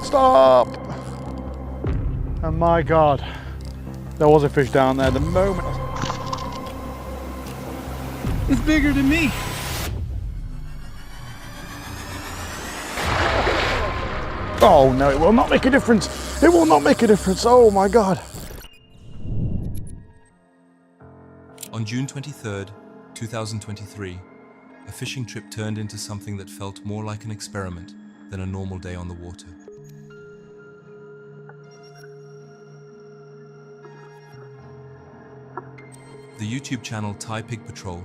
Stop! And my God, there was a fish down there the moment. It's bigger than me. Oh no, it will not make a difference. It will not make a difference. Oh my God. On June 23rd, 2023, a fishing trip turned into something that felt more like an experiment than a normal day on the water. The YouTube channel Thai Pig Patrol,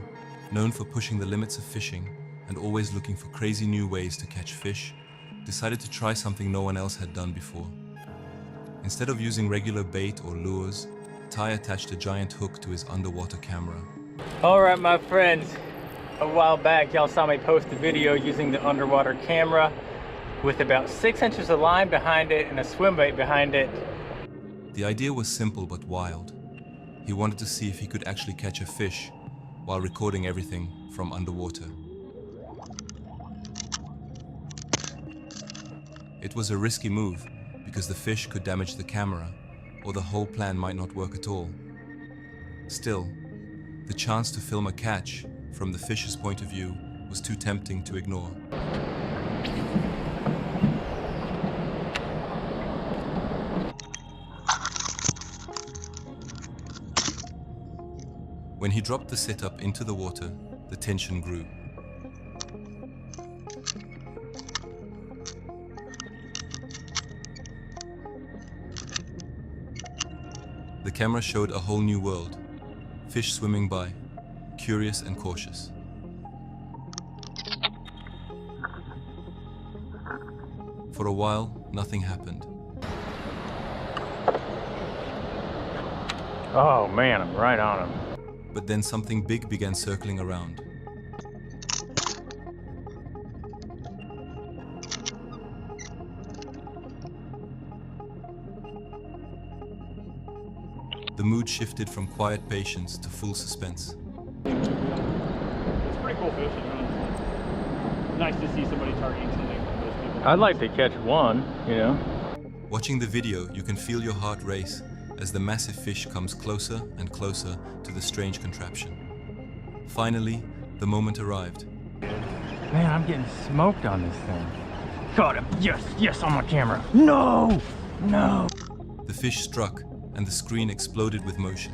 known for pushing the limits of fishing and always looking for crazy new ways to catch fish, decided to try something no one else had done before. Instead of using regular bait or lures, Thai attached a giant hook to his underwater camera. All right, my friends, a while back y'all saw me post a video using the underwater camera with about 6 inches of line behind it and a swim bait behind it. The idea was simple but wild. He wanted to see if he could actually catch a fish while recording everything from underwater. It was a risky move because the fish could damage the camera, or the whole plan might not work at all. Still, the chance to film a catch from the fish's point of view was too tempting to ignore. When he dropped the setup into the water, the tension grew. The camera showed a whole new world. Fish swimming by, curious and cautious. For a while, nothing happened. Oh man, I'm right on him. But then something big began circling around. The mood shifted from quiet patience to full suspense. It's pretty cool fishing, honestly. Nice to see somebody targeting something most people. I'd like to catch one, you know. Watching the video, you can feel your heart race as the massive fish comes closer and closer to the strange contraption. Finally, the moment arrived. Man, I'm getting smoked on this thing. Caught him. Yes, yes, on my camera. No, no. The fish struck and the screen exploded with motion.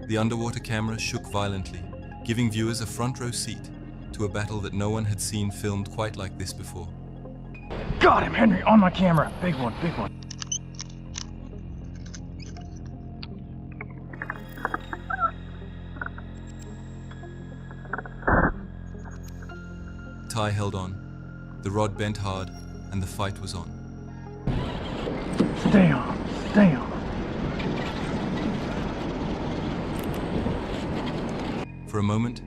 The underwater camera shook violently, giving viewers a front row seat to a battle that no one had seen filmed quite like this before. Got him, Henry, on my camera. Big one, big one. Thai held on. The rod bent hard and the fight was on. Stay on, stay on. For a moment,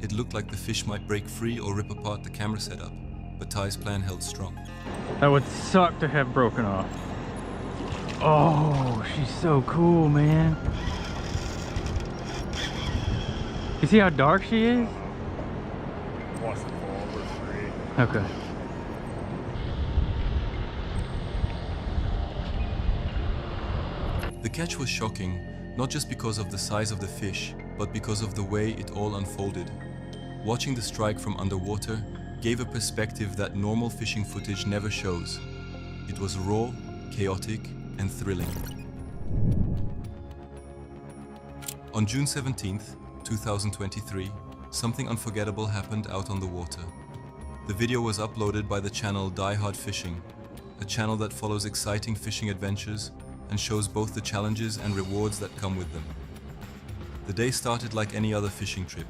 it looked like the fish might break free or rip apart the camera setup, but Thai's plan held strong. That would suck to have broken off. Oh, she's so cool, man. You see how dark she is? Wants to fall over free. Okay. The catch was shocking, not just because of the size of the fish, but because of the way it all unfolded. Watching the strike from underwater gave a perspective that normal fishing footage never shows. It was raw, chaotic, and thrilling. On June 17th, 2023, something unforgettable happened out on the water. The video was uploaded by the channel Die Hard Fishing, a channel that follows exciting fishing adventures and shows both the challenges and rewards that come with them. The day started like any other fishing trip,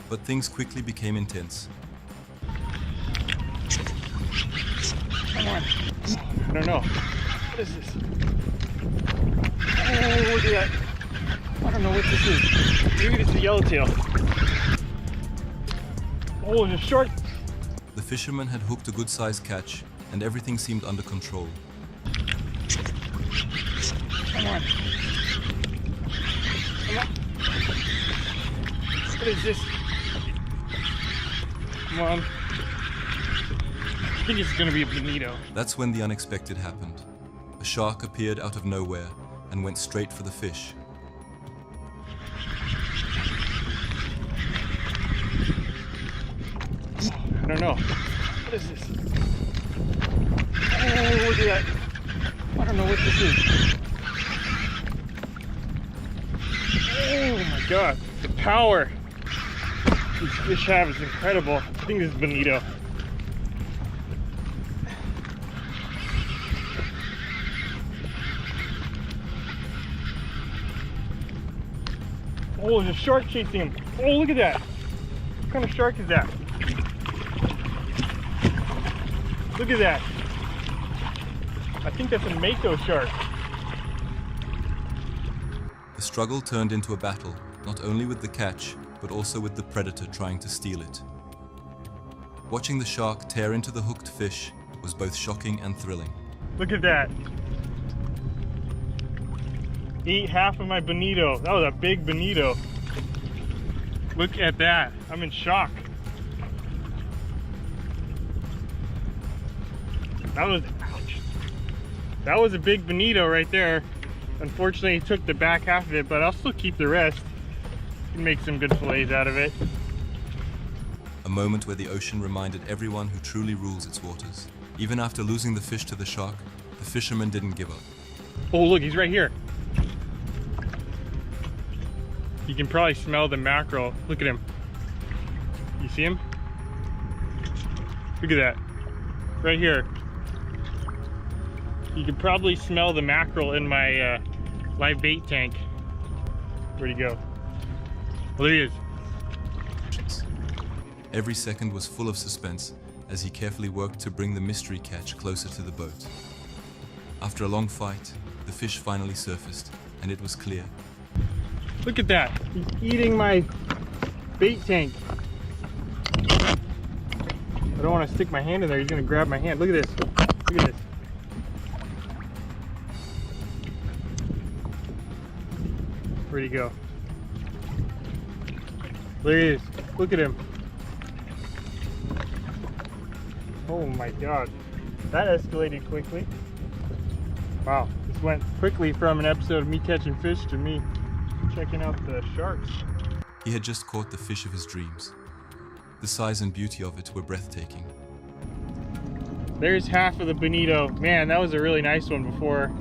but things quickly became intense. Come on. I don't know. What is this? Oh, look at that. I don't know what this is. Maybe it's a yellowtail. Oh, it's a shark. The fisherman had hooked a good-sized catch, and everything seemed under control. Come on. Come on. What is this? Come on. I think it's gonna be a bonito. That's when the unexpected happened. A shark appeared out of nowhere and went straight for the fish. I don't know. What is this? Oh, look at that. I don't know what this is. Oh my god. The power these fish have is incredible. I think this is bonito. Oh, there's a shark chasing him. Oh, look at that. What kind of shark is that? Look at that. I think that's a mako shark. The struggle turned into a battle, not only with the catch, but also with the predator trying to steal it. Watching the shark tear into the hooked fish was both shocking and thrilling. Look at that. Ate half of my bonito. That was a big bonito. Look at that. I'm in shock. Ouch. That was a big bonito right there. Unfortunately, he took the back half of it, but I'll still keep the rest. You can make some good fillets out of it. A moment where the ocean reminded everyone who truly rules its waters. Even after losing the fish to the shark, the fisherman didn't give up. Oh, look, he's right here. You can probably smell the mackerel. Look at him. You see him? Look at that. Right here. You can probably smell the mackerel in my live bait tank. Where'd he go? Well, there he is. Every second was full of suspense as he carefully worked to bring the mystery catch closer to the boat. After a long fight, the fish finally surfaced, and it was clear. Look at that. He's eating my bait tank. I don't want to stick my hand in there. He's going to grab my hand. Look at this. Look at this. Where'd he go? There he is. Look at him. Oh my god. That escalated quickly. Wow. This went quickly from an episode of me catching fish to me checking out the sharks. He had just caught the fish of his dreams. The size and beauty of it were breathtaking. There's half of the bonito. Man, that was a really nice one before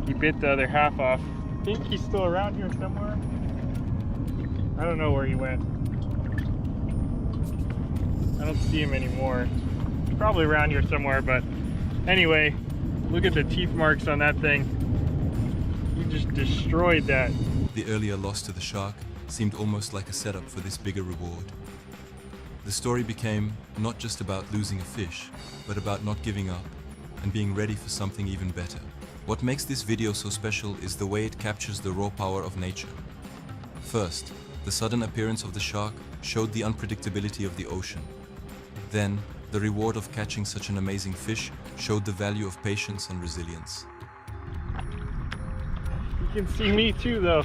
he bit the other half off. I think he's still around here somewhere. I don't know where he went. I don't see him anymore. He's probably around here somewhere, but anyway, look at the teeth marks on that thing. He just destroyed that. The earlier loss to the shark seemed almost like a setup for this bigger reward. The story became not just about losing a fish, but about not giving up and being ready for something even better. What makes this video so special is the way it captures the raw power of nature. First, the sudden appearance of the shark showed the unpredictability of the ocean. Then, the reward of catching such an amazing fish showed the value of patience and resilience. You can see me too, though.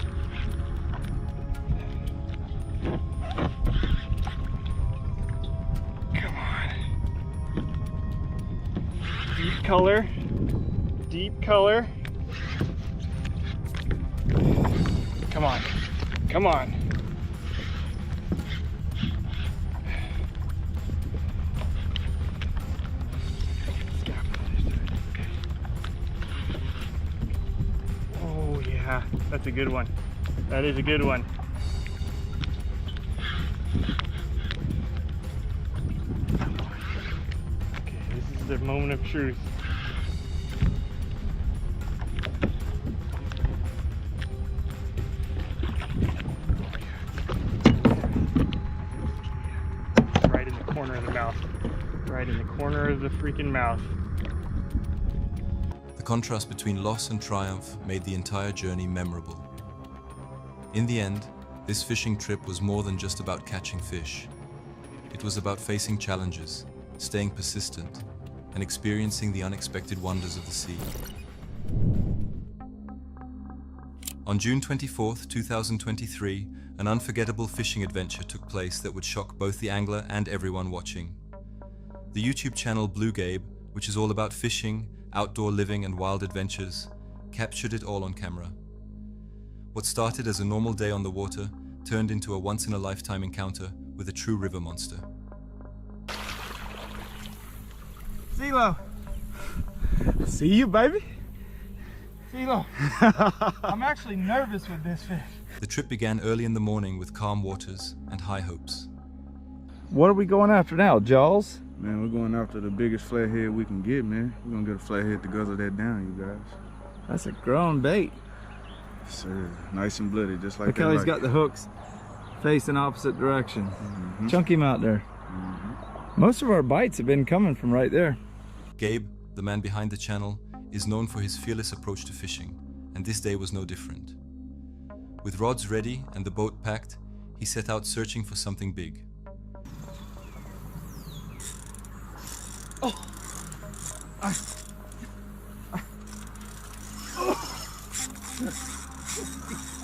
Come on. Deep color. Deep color. Come on. Come on. Oh yeah, that's a good one. That is a good one. Okay, this is the moment of truth. Right in the corner of the mouth. Right in the corner of the freaking mouth. The contrast between loss and triumph made the entire journey memorable. In the end, this fishing trip was more than just about catching fish. It was about facing challenges, staying persistent, and experiencing the unexpected wonders of the sea. On June 24th, 2023, an unforgettable fishing adventure took place that would shock both the angler and everyone watching. The YouTube channel Blue Gabe, which is all about fishing, outdoor living and wild adventures, captured it all on camera. What started as a normal day on the water turned into a once-in-a-lifetime encounter with a true river monster. CeeLo. See you, baby. CeeLo. I'm actually nervous with this fish. The trip began early in the morning with calm waters and high hopes. What are we going after now, Jaws? Man, we're going after the biggest flathead we can get, man. We're gonna get a flathead to guzzle that down, you guys. That's a grown bait. Yes, sir. Nice and bloody, just like Look that. how he's got the hooks facing opposite direction. Chunk him out there. Most of our bites have been coming from right there. Gabe, the man behind the channel, is known for his fearless approach to fishing, and this day was no different. With rods ready and the boat packed, he set out searching for something big.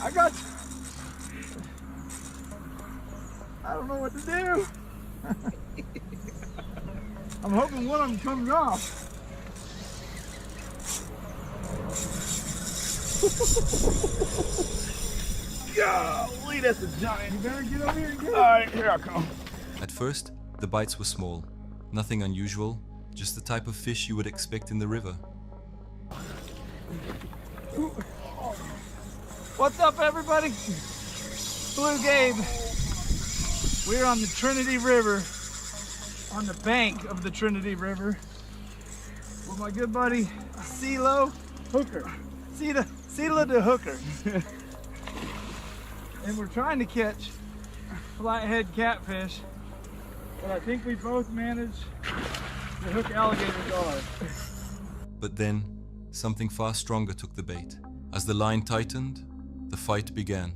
I got you. I don't know what to do. I'm hoping one of them comes off. Golly, that's a giant. You better get over here and get it. All right, here I come. At first, the bites were small, nothing unusual, just the type of fish you would expect in the river. What's up, everybody? Blue Gabe. We're on the Trinity River, on the bank of the Trinity River, with my good buddy CeeLo Hooker. CeeLo the Hooker. And we're trying to catch flathead catfish, but I think we both managed to hook alligator garb. But then, something far stronger took the bait. As the line tightened, the fight began.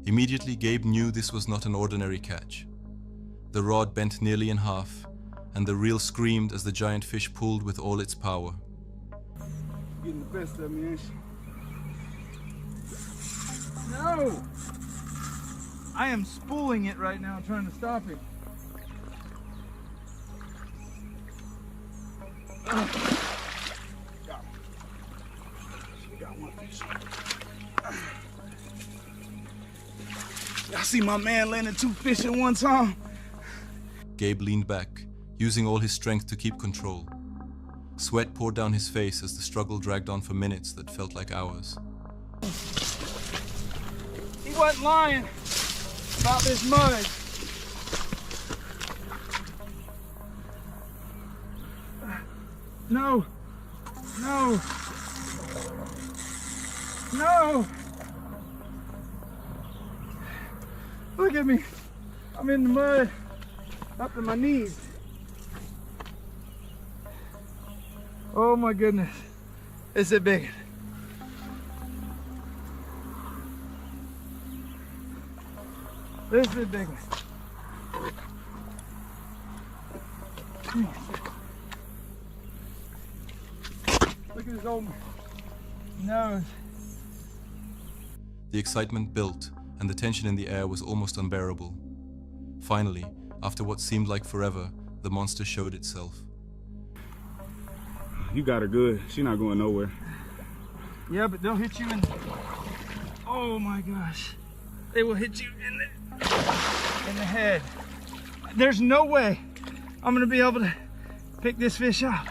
Immediately, Gabe knew this was not an ordinary catch. The rod bent nearly in half, and the reel screamed as the giant fish pulled with all its power. Getting the best of me, ain't she? No! I am spooling it right now, trying to stop him. Got one fish. I see my man landing 2 fish at one time. Gabe leaned back, using all his strength to keep control. Sweat poured down his face as the struggle dragged on for minutes that felt like hours. He wasn't lying about this mud. No. No. No. Look at me. I'm in the mud up to my knees. Oh my goodness. It's a big one. This is a big one. Look at his old nose. The excitement built, and the tension in the air was almost unbearable. Finally, after what seemed like forever, the monster showed itself. You got her good. She's not going nowhere. Yeah, but they'll hit you in. Oh my gosh. They will hit you in the head. There's no way I'm gonna be able to pick this fish up.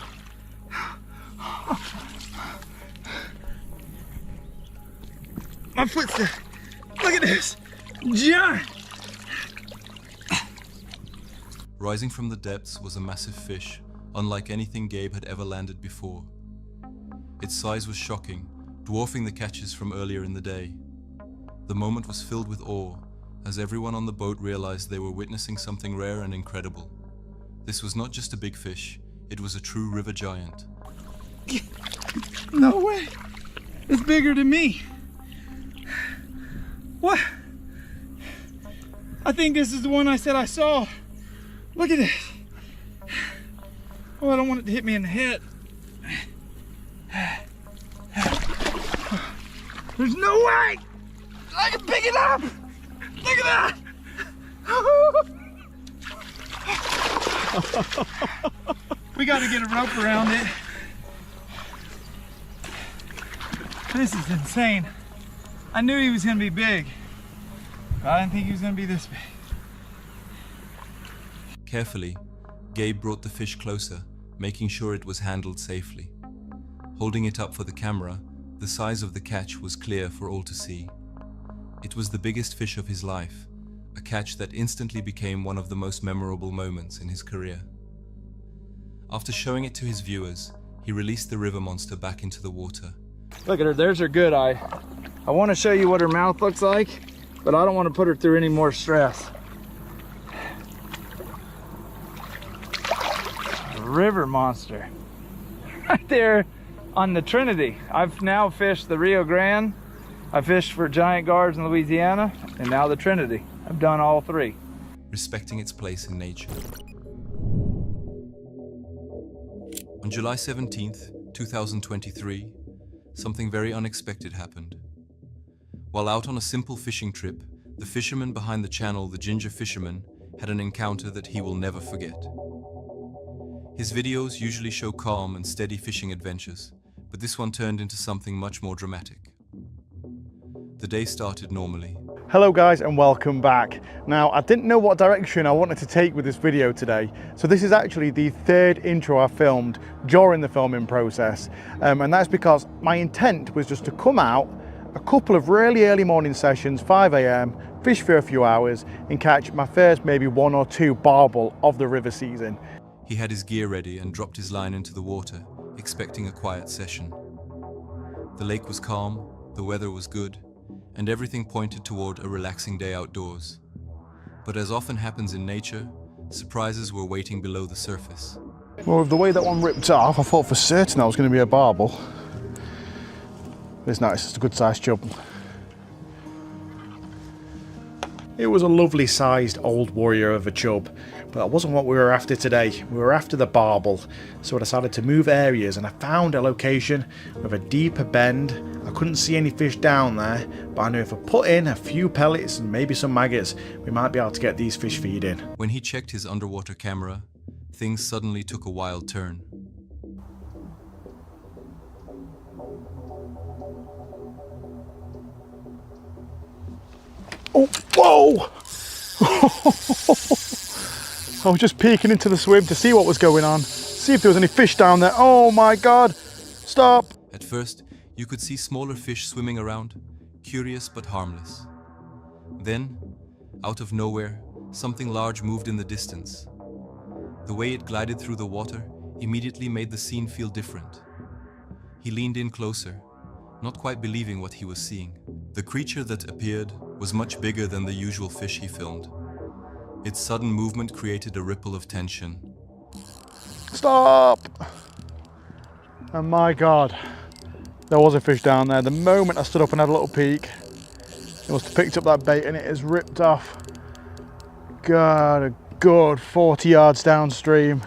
My foot's there. Look at this. Giant. Rising from the depths was a massive fish, unlike anything Gabe had ever landed before. Its size was shocking, dwarfing the catches from earlier in the day. The moment was filled with awe, as everyone on the boat realized they were witnessing something rare and incredible. This was not just a big fish, it was a true river giant. No way. It's bigger than me. What? I think this is the one I said I saw. Look at this. Oh, I don't want it to hit me in the head. There's no way I can pick it up. Look at that. We got to get a rope around it. This is insane. I knew he was going to be big, but I didn't think he was going to be this big. Carefully, Gabe brought the fish closer, making sure it was handled safely. Holding it up for the camera, the size of the catch was clear for all to see. It was the biggest fish of his life, a catch that instantly became one of the most memorable moments in his career. After showing it to his viewers, he released the river monster back into the water. Look at her, there's her good eye. I want to show you what her mouth looks like, but I don't want to put her through any more stress. A river monster. Right there on the Trinity. I've now fished the Rio Grande, I fished for Giant Guards in Louisiana, and now the Trinity. I've done all three. Respecting its place in nature. On July 17th, 2023, something very unexpected happened. While out on a simple fishing trip, the fisherman behind the channel, The Ginger Fisherman, had an encounter that he will never forget. His videos usually show calm and steady fishing adventures, but this one turned into something much more dramatic. The day started normally. Hello guys and welcome back. Now I didn't know what direction I wanted to take with this video today, so this is actually the third intro I filmed during the filming process, and that's because my intent was just to come out a couple of really early morning sessions, 5 AM, fish for a few hours and catch my first maybe 1 or 2 barbel of the river season. He had his gear ready and dropped his line into the water, expecting a quiet session. The lake was calm, the weather was good, and everything pointed toward a relaxing day outdoors. But as often happens in nature, surprises were waiting below the surface. Well, with the way that one ripped off, I thought for certain that was going to be a barbel. It's nice, it's a good sized chub. It was a lovely sized old warrior of a chub, but that wasn't what we were after today. We were after the barbel, so I decided to move areas and I found a location with a deeper bend. I couldn't see any fish down there, but I knew if I put in a few pellets and maybe some maggots, we might be able to get these fish feeding. When he checked his underwater camera, things suddenly took a wild turn. Oh, whoa! I was just peeking into the swim to see what was going on, see if there was any fish down there. Oh my God, stop! At first, you could see smaller fish swimming around, curious but harmless. Then, out of nowhere, something large moved in the distance. The way it glided through the water immediately made the scene feel different. He leaned in closer, not quite believing what he was seeing. The creature that appeared was much bigger than the usual fish he filmed. Its sudden movement created a ripple of tension. Stop! And my God, there was a fish down there. The moment I stood up and had a little peek, it must have picked up that bait and it has ripped off. God, a good 40 yards downstream.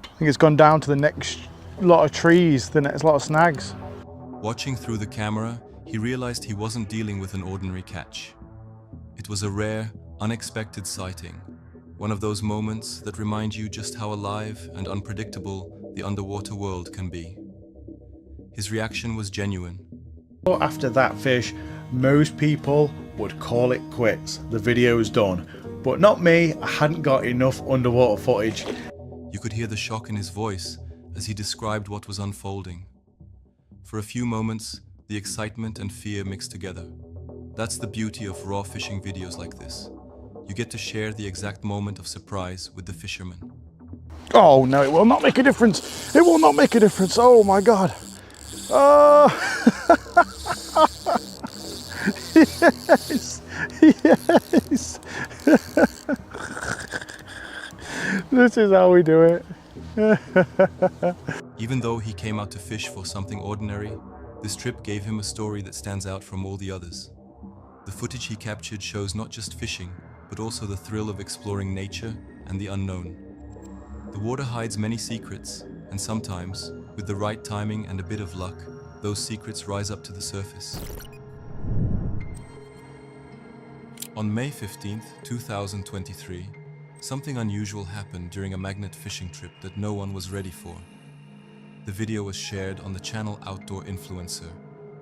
I think it's gone down to the next lot of trees, the next lot of snags. Watching through the camera, he realized he wasn't dealing with an ordinary catch. It was a rare, unexpected sighting. One of those moments that remind you just how alive and unpredictable the underwater world can be. His reaction was genuine. After that fish, most people would call it quits. The video's done. But not me, I hadn't got enough underwater footage. You could hear the shock in his voice as he described what was unfolding. For a few moments, the excitement and fear mixed together. That's the beauty of raw fishing videos like this. You get to share the exact moment of surprise with the fisherman. Oh no, it will not make a difference. It will not make a difference. Oh my God. Yes, yes. This is how we do it. Even though he came out to fish for something ordinary, this trip gave him a story that stands out from all the others. The footage he captured shows not just fishing, but also the thrill of exploring nature and the unknown. The water hides many secrets, and sometimes, with the right timing and a bit of luck, those secrets rise up to the surface. On May 15th, 2023, something unusual happened during a magnet fishing trip that no one was ready for. The video was shared on the channel Outdoor Influencer,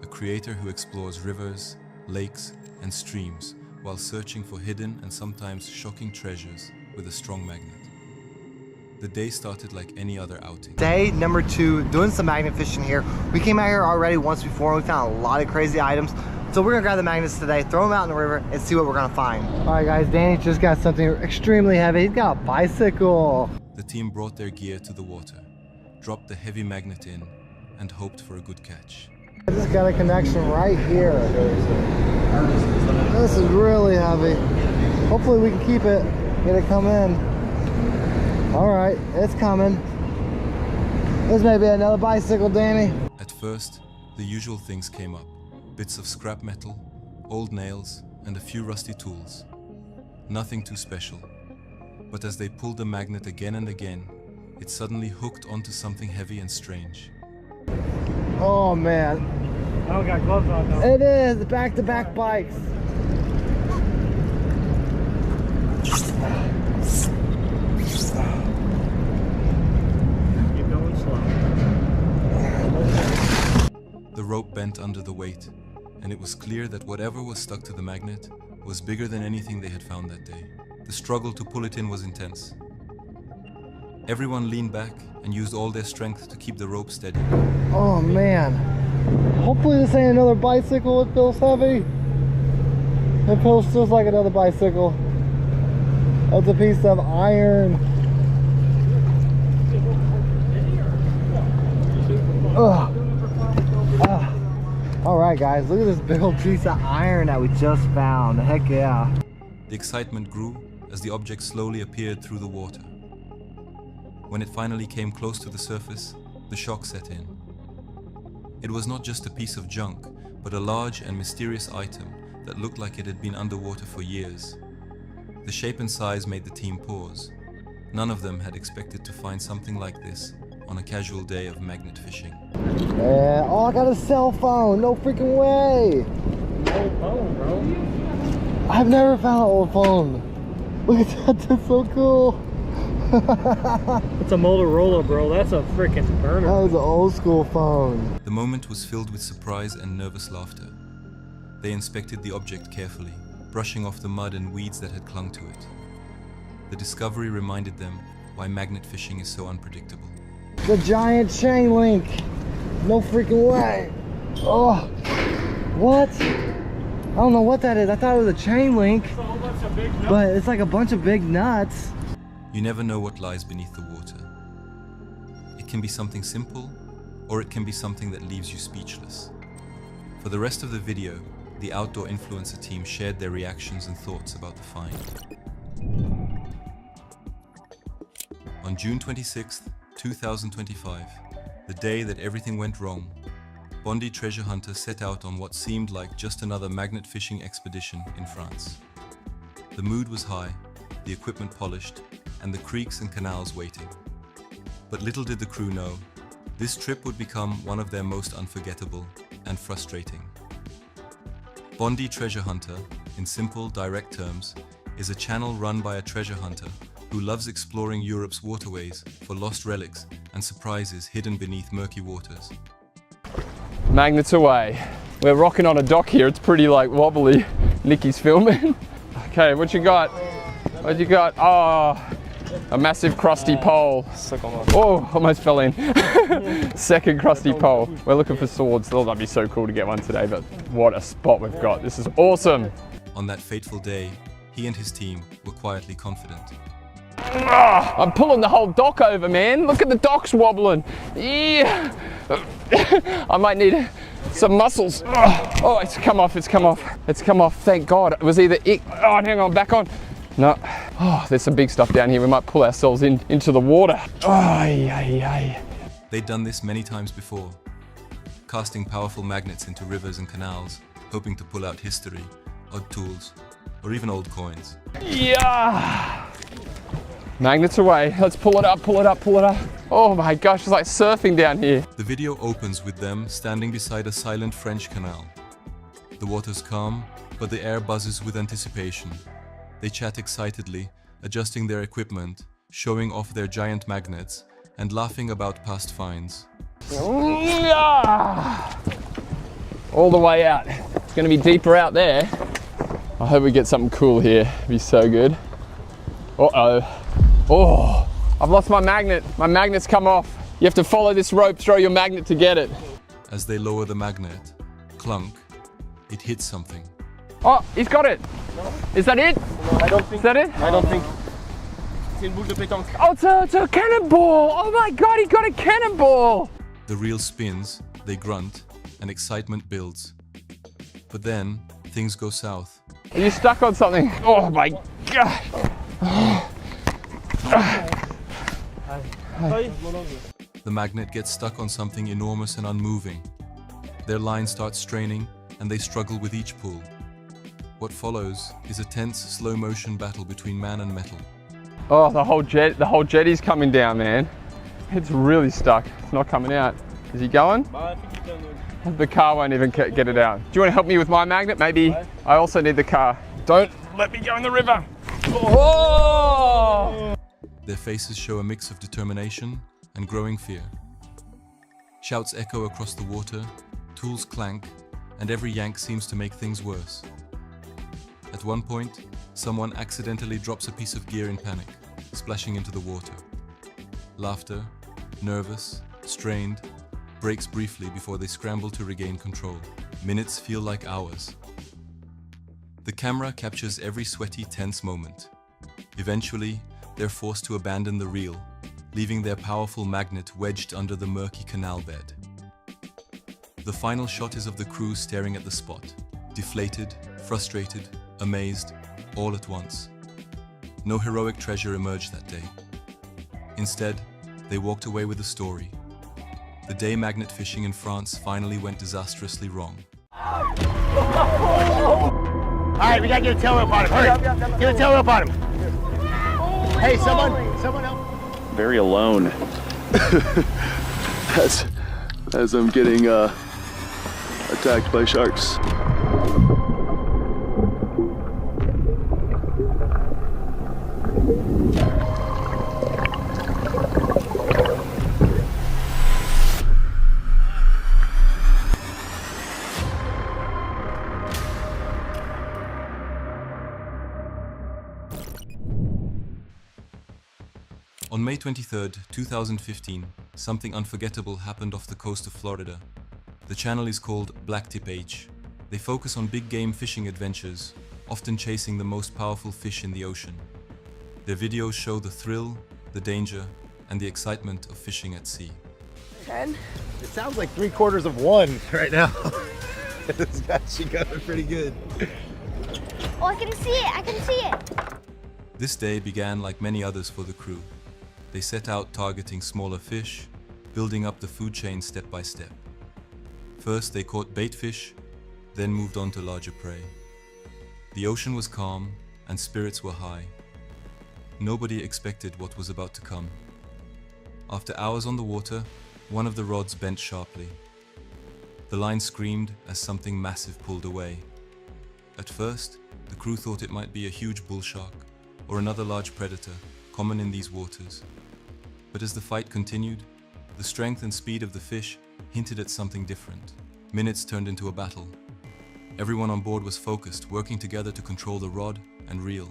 a creator who explores rivers, lakes, and streams while searching for hidden and sometimes shocking treasures with a strong magnet. The day started like any other outing. Day number 2, doing some magnet fishing here. We came out here already once before and we found a lot of crazy items. So we're gonna grab the magnets today, throw them out in the river, and see what we're gonna find. All right guys, Danny just got something extremely heavy. He's got a bicycle. The team brought their gear to the water, dropped the heavy magnet in, and hoped for a good catch. I just got a connection right here. This is really heavy. Hopefully we can keep it, get it come in. All right, it's coming. This may be another bicycle, Danny. At first, the usual things came up. Bits of scrap metal, old nails, and a few rusty tools. Nothing too special. But as they pulled the magnet again and again, it suddenly hooked onto something heavy and strange. Oh man. I don't got gloves on though. It is, back-to-back bikes. You're going slow. The rope bent under the weight, and it was clear that whatever was stuck to the magnet was bigger than anything they had found that day. The struggle to pull it in was intense. Everyone leaned back and used all their strength to keep the rope steady. Oh man. Hopefully this ain't another bicycle. It feels heavy. It feels just like another bicycle. That's a piece of iron. Ugh. Alright guys, look at this big old piece of iron that we just found. Heck yeah. The excitement grew as the object slowly appeared through the water. When it finally came close to the surface, the shock set in. It was not just a piece of junk, but a large and mysterious item that looked like it had been underwater for years. The shape and size made the team pause. None of them had expected to find something like this on a casual day of magnet fishing. Yeah, oh, I got a cell phone. No freaking way. Old phone, bro. I've never found an old phone. Look at that, that's so cool. It's a Motorola, bro. That's a freaking burner. That was an old school phone. The moment was filled with surprise and nervous laughter. They inspected the object carefully, brushing off the mud and weeds that had clung to it. The discovery reminded them why magnet fishing is so unpredictable. The giant chain link. No freaking way. Oh, what? I don't know what that is. I thought it was a chain link, It's a whole bunch of big nuts. but it's like a bunch of big nuts. You never know what lies beneath the water. It can be something simple, or it can be something that leaves you speechless. For the rest of the video, the Outdoor Influencer team shared their reactions and thoughts about the find. On June 26th, 2025, the day that everything went wrong, Bondy treasure hunter set out on what seemed like just another magnet fishing expedition in France. The mood was high, the equipment polished, and the creeks and canals waiting. But little did the crew know, this trip would become one of their most unforgettable and frustrating. Bondy Treasure Hunter, in simple, direct terms, is a channel run by a treasure hunter who loves exploring Europe's waterways for lost relics and surprises hidden beneath murky waters. Magnets away. We're rocking on a dock here. It's pretty like wobbly. Nikki's filming. Okay, what you got? What you got? Oh, a massive crusty pole. Oh, almost fell in. Second crusty pole. We're looking for swords. Oh, that'd be so cool to get one today, but what a spot we've got. This is awesome. On that fateful day, he and his team were quietly confident. I'm pulling the whole dock over, man. Look at the docks wobbling. Yeah. I might need some muscles. Oh, it's come off, it's come off. It's come off, thank God. It was either it. Oh, hang on, back on. No. Oh, there's some big stuff down here. We might pull ourselves into the water. Ay, ay, ay. They'd done this many times before, casting powerful magnets into rivers and canals, hoping to pull out history, odd tools, or even old coins. Yeah. Magnets away. Let's pull it up, pull it up, pull it up. Oh my gosh, it's like surfing down here. The video opens with them standing beside a silent French canal. The water's calm, but the air buzzes with anticipation. They chat excitedly, adjusting their equipment, showing off their giant magnets, and laughing about past finds. All the way out. It's gonna be deeper out there. I hope we get something cool here. It'd be so good. Uh-oh. Oh, I've lost my magnet. My magnet's come off. You have to follow this rope, throw your magnet to get it. As they lower the magnet, clunk, it hits something. Oh, he's got it. Is that it? No, I don't think. Is that it? I don't think. C'est une boule de pétanque. Oh, it's a cannonball. Oh my God, he got a cannonball. The reel spins, they grunt, and excitement builds. But then, things go south. Are you stuck on something? Oh my God. The magnet gets stuck on something enormous and unmoving. Their line starts straining, and they struggle with each pull. What follows is a tense, slow-motion battle between man and metal. Oh, the whole jetty's coming down, man. It's really stuck. It's not coming out. Is he going? The car won't even get it out. Do you want to help me with my magnet? Maybe I also need the car. Don't let me go in the river. Oh! Their faces show a mix of determination and growing fear. Shouts echo across the water, tools clank, and every yank seems to make things worse. At one point, someone accidentally drops a piece of gear in panic, splashing into the water. Laughter, nervous, strained, breaks briefly before they scramble to regain control. Minutes feel like hours. The camera captures every sweaty, tense moment. Eventually, they're forced to abandon the reel, leaving their powerful magnet wedged under the murky canal bed. The final shot is of the crew staring at the spot, deflated, frustrated, amazed, all at once. No heroic treasure emerged that day. Instead, they walked away with a story. The day magnet fishing in France finally went disastrously wrong. All right, we gotta get a tail rope on him. Hurry, get a tail rope on him. Hey, someone help. Very alone. as I'm getting attacked by sharks. On May 23, 2015, something unforgettable happened off the coast of Florida. The channel is called Blacktip H. They focus on big game fishing adventures, often chasing the most powerful fish in the ocean. Their videos show the thrill, the danger, and the excitement of fishing at sea. 10? It sounds like 3/4 of one right now. This actually got it pretty good. Oh, I can see it, I can see it. This day began like many others for the crew. They set out targeting smaller fish, building up the food chain step by step. First, they caught bait fish, then moved on to larger prey. The ocean was calm and spirits were high. Nobody expected what was about to come. After hours on the water, one of the rods bent sharply. The line screamed as something massive pulled away. At first, the crew thought it might be a huge bull shark or another large predator common in these waters. But as the fight continued, the strength and speed of the fish hinted at something different. Minutes turned into a battle. Everyone on board was focused, working together to control the rod and reel.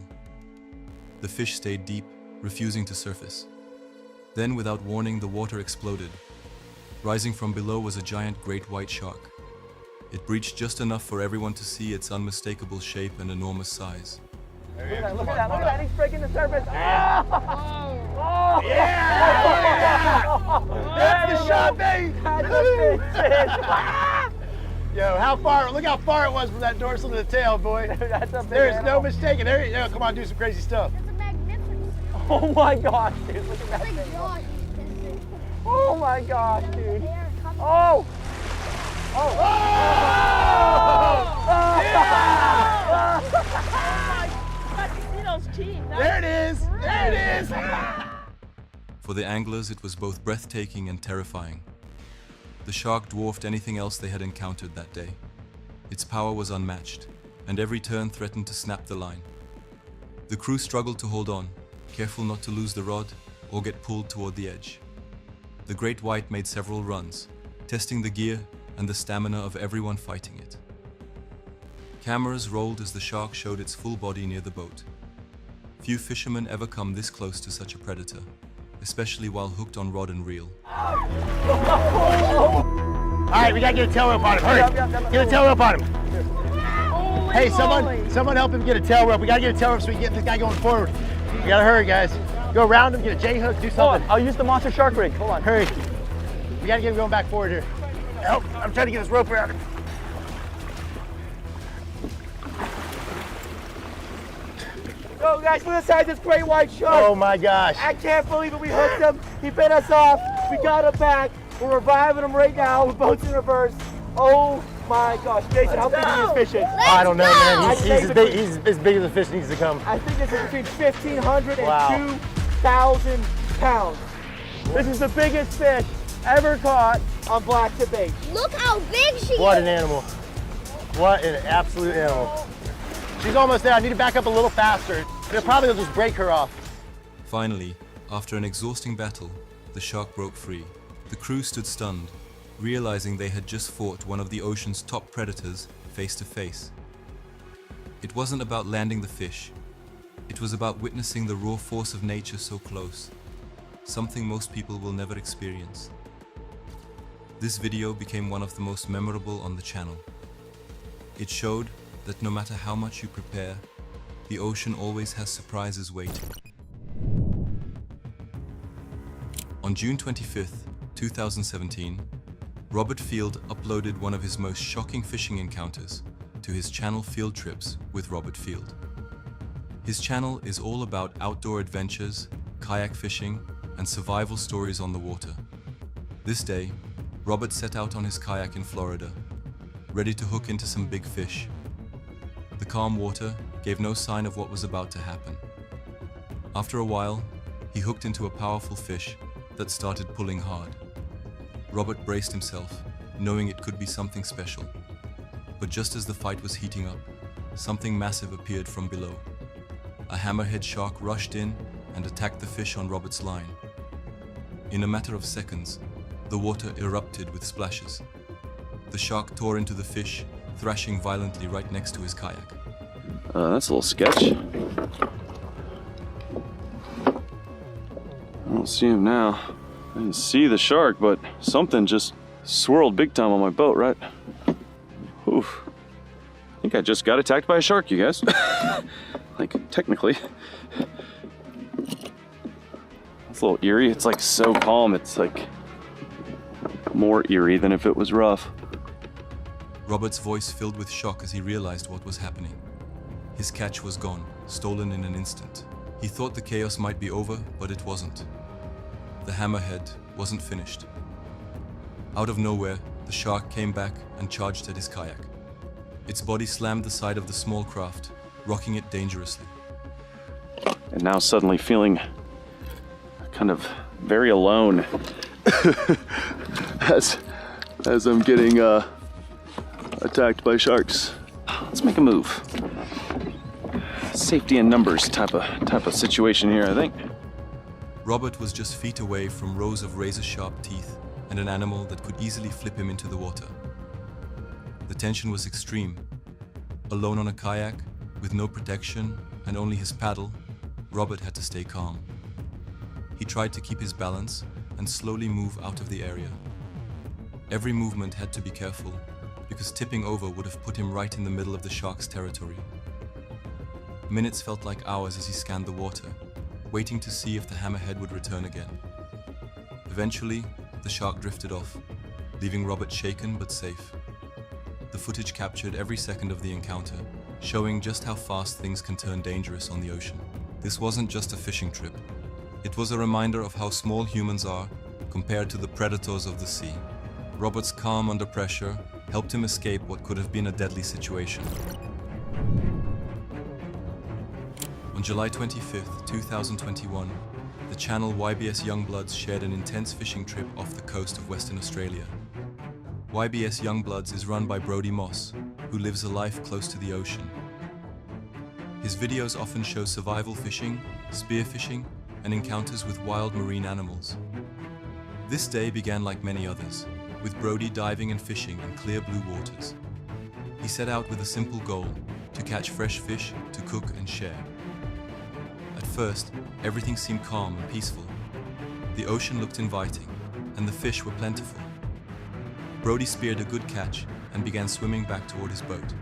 The fish stayed deep, refusing to surface. Then, without warning, the water exploded. Rising from below was a giant great white shark. It breached just enough for everyone to see its unmistakable shape and enormous size. Look at that, he's breaking the surface. Yeah! That's the shot, baby! Yo, how far? Look how far it was from that dorsal to the tail, boy. There's no mistaking. There you go. Come on, do some crazy stuff. That's a magnificent. Oh my gosh, dude, look at that That's thing. a yacht. Oh my gosh, dude. Oh! Oh! There it is! There it is! For the anglers, it was both breathtaking and terrifying. The shark dwarfed anything else they had encountered that day. Its power was unmatched, and every turn threatened to snap the line. The crew struggled to hold on, careful not to lose the rod or get pulled toward the edge. The great white made several runs, testing the gear and the stamina of everyone fighting it. Cameras rolled as the shark showed its full body near the boat. Few fishermen ever come this close to such a predator, especially while hooked on rod and reel. All right, we gotta get a tail rope on him. Hurry! Get a tail rope on him. Hey, someone help him get a tail rope. We gotta get a tail rope so we can get this guy going forward. We gotta hurry, guys. Go around him, get a J hook, do something. I'll use the monster shark rig. Hold on. Hurry. We gotta get him going back forward here. Help! I'm trying to get this rope around him. Go, guys, look inside this great white shark. Oh my gosh. I can't believe it. We hooked him. He bit us off. We got him back. We're reviving him right now with boats in reverse. Oh my gosh. Jason, how big are you fishing? I don't know, man. He's as big as the fish needs to come. I think this is between 1,500 Wow. and 2,000 pounds. This is the biggest fish ever caught on Black Tip Beach. Look how big she is. What an animal. What an absolute animal. She's almost there. I need to back up a little faster. It probably will just break her off. Finally, after an exhausting battle, the shark broke free. The crew stood stunned, realizing they had just fought one of the ocean's top predators face to face. It wasn't about landing the fish. It was about witnessing the raw force of nature so close, something most people will never experience. This video became one of the most memorable on the channel. It showed that no matter how much you prepare, the ocean always has surprises waiting. On June 25th, 2017, Robert Field uploaded one of his most shocking fishing encounters to his channel Field Trips with Robert Field. His channel is all about outdoor adventures, kayak fishing, and survival stories on the water. This day, Robert set out on his kayak in Florida, ready to hook into some big fish. The calm water gave no sign of what was about to happen. After a while, he hooked into a powerful fish that started pulling hard. Robert braced himself, knowing it could be something special. But just as the fight was heating up, something massive appeared from below. A hammerhead shark rushed in and attacked the fish on Robert's line. In a matter of seconds, the water erupted with splashes. The shark tore into the fish, thrashing violently right next to his kayak. That's a little sketch. I don't see him now. I didn't see the shark, but something just swirled big time on my boat, right? Oof. I think I just got attacked by a shark, you guys. Like, technically. It's a little eerie. It's like so calm. It's like more eerie than if it was rough. Robert's voice filled with shock as he realized what was happening. His catch was gone, stolen in an instant. He thought the chaos might be over, but it wasn't. The hammerhead wasn't finished. Out of nowhere, the shark came back and charged at his kayak. Its body slammed the side of the small craft, rocking it dangerously. And now suddenly feeling kind of very alone as I'm getting attacked by sharks. Let's make a move. Safety in numbers type of situation here, I think. Robert was just feet away from rows of razor-sharp teeth and an animal that could easily flip him into the water. The tension was extreme. Alone on a kayak, with no protection and only his paddle, Robert had to stay calm. He tried to keep his balance and slowly move out of the area. Every movement had to be careful, because tipping over would have put him right in the middle of the shark's territory. Minutes felt like hours as he scanned the water, waiting to see if the hammerhead would return again. Eventually, the shark drifted off, leaving Robert shaken but safe. The footage captured every second of the encounter, showing just how fast things can turn dangerous on the ocean. This wasn't just a fishing trip. It was a reminder of how small humans are compared to the predators of the sea. Robert's calm under pressure helped him escape what could have been a deadly situation. On July 25th, 2021, the channel YBS Youngbloods shared an intense fishing trip off the coast of Western Australia. YBS Youngbloods is run by Brodie Moss, who lives a life close to the ocean. His videos often show survival fishing, spearfishing, and encounters with wild marine animals. This day began like many others, with Brodie diving and fishing in clear blue waters. He set out with a simple goal, to catch fresh fish to cook and share. At first, everything seemed calm and peaceful. The ocean looked inviting, and the fish were plentiful. Brodie speared a good catch and began swimming back toward his boat.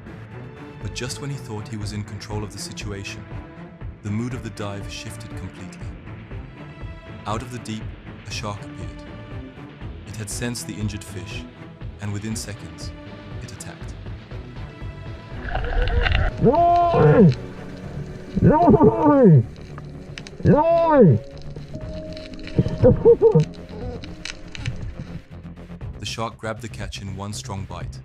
But just when he thought he was in control of the situation, the mood of the dive shifted completely. Out of the deep, a shark appeared. It had sensed the injured fish, and within seconds, it attacked. No! No! No! The shark grabbed the catch in one strong bite,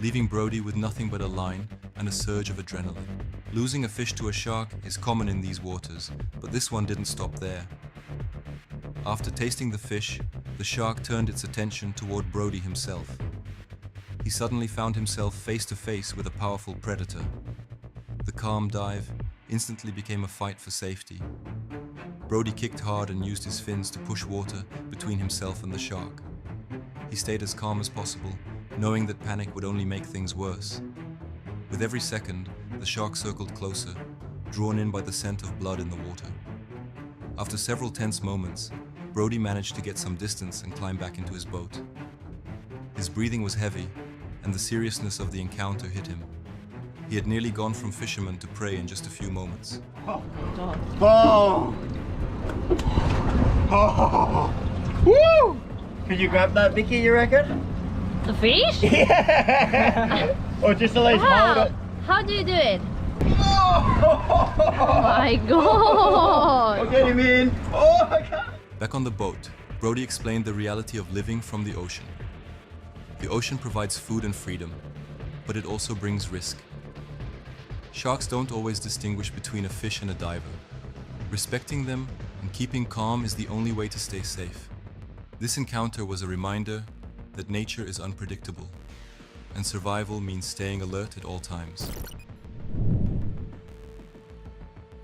leaving Brodie with nothing but a line and a surge of adrenaline. Losing a fish to a shark is common in these waters, but this one didn't stop there. After tasting the fish, the shark turned its attention toward Brodie himself. He suddenly found himself face to face with a powerful predator. The calm dive instantly became a fight for safety. Brodie kicked hard and used his fins to push water between himself and the shark. He stayed as calm as possible, knowing that panic would only make things worse. With every second, the shark circled closer, drawn in by the scent of blood in the water. After several tense moments, Brodie managed to get some distance and climb back into his boat. His breathing was heavy, and the seriousness of the encounter hit him. He had nearly gone from fisherman to prey in just a few moments. Oh! Oh! Woo! Can you grab that, Vicky, you reckon? The fish? Yeah! Or just at least hold it. How do you do it? Oh my god! I'll get him in. Oh my god! Back on the boat, Brodie explained the reality of living from the ocean. The ocean provides food and freedom, but it also brings risk. Sharks don't always distinguish between a fish and a diver. Respecting them and keeping calm is the only way to stay safe. This encounter was a reminder that nature is unpredictable, and survival means staying alert at all times.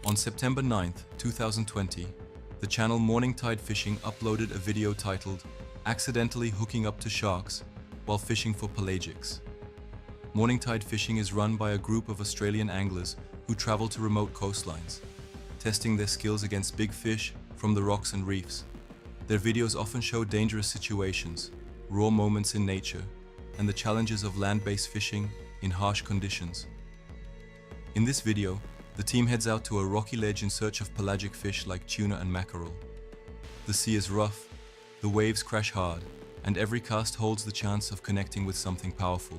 On September 9th, 2020, the channel Morning Tide Fishing uploaded a video titled "Accidentally Hooking Up to Sharks While Fishing for Pelagics." Morning Tide Fishing is run by a group of Australian anglers who travel to remote coastlines, testing their skills against big fish from the rocks and reefs. Their videos often show dangerous situations, raw moments in nature, and the challenges of land-based fishing in harsh conditions. In this video, the team heads out to a rocky ledge in search of pelagic fish like tuna and mackerel. The sea is rough, the waves crash hard, and every cast holds the chance of connecting with something powerful.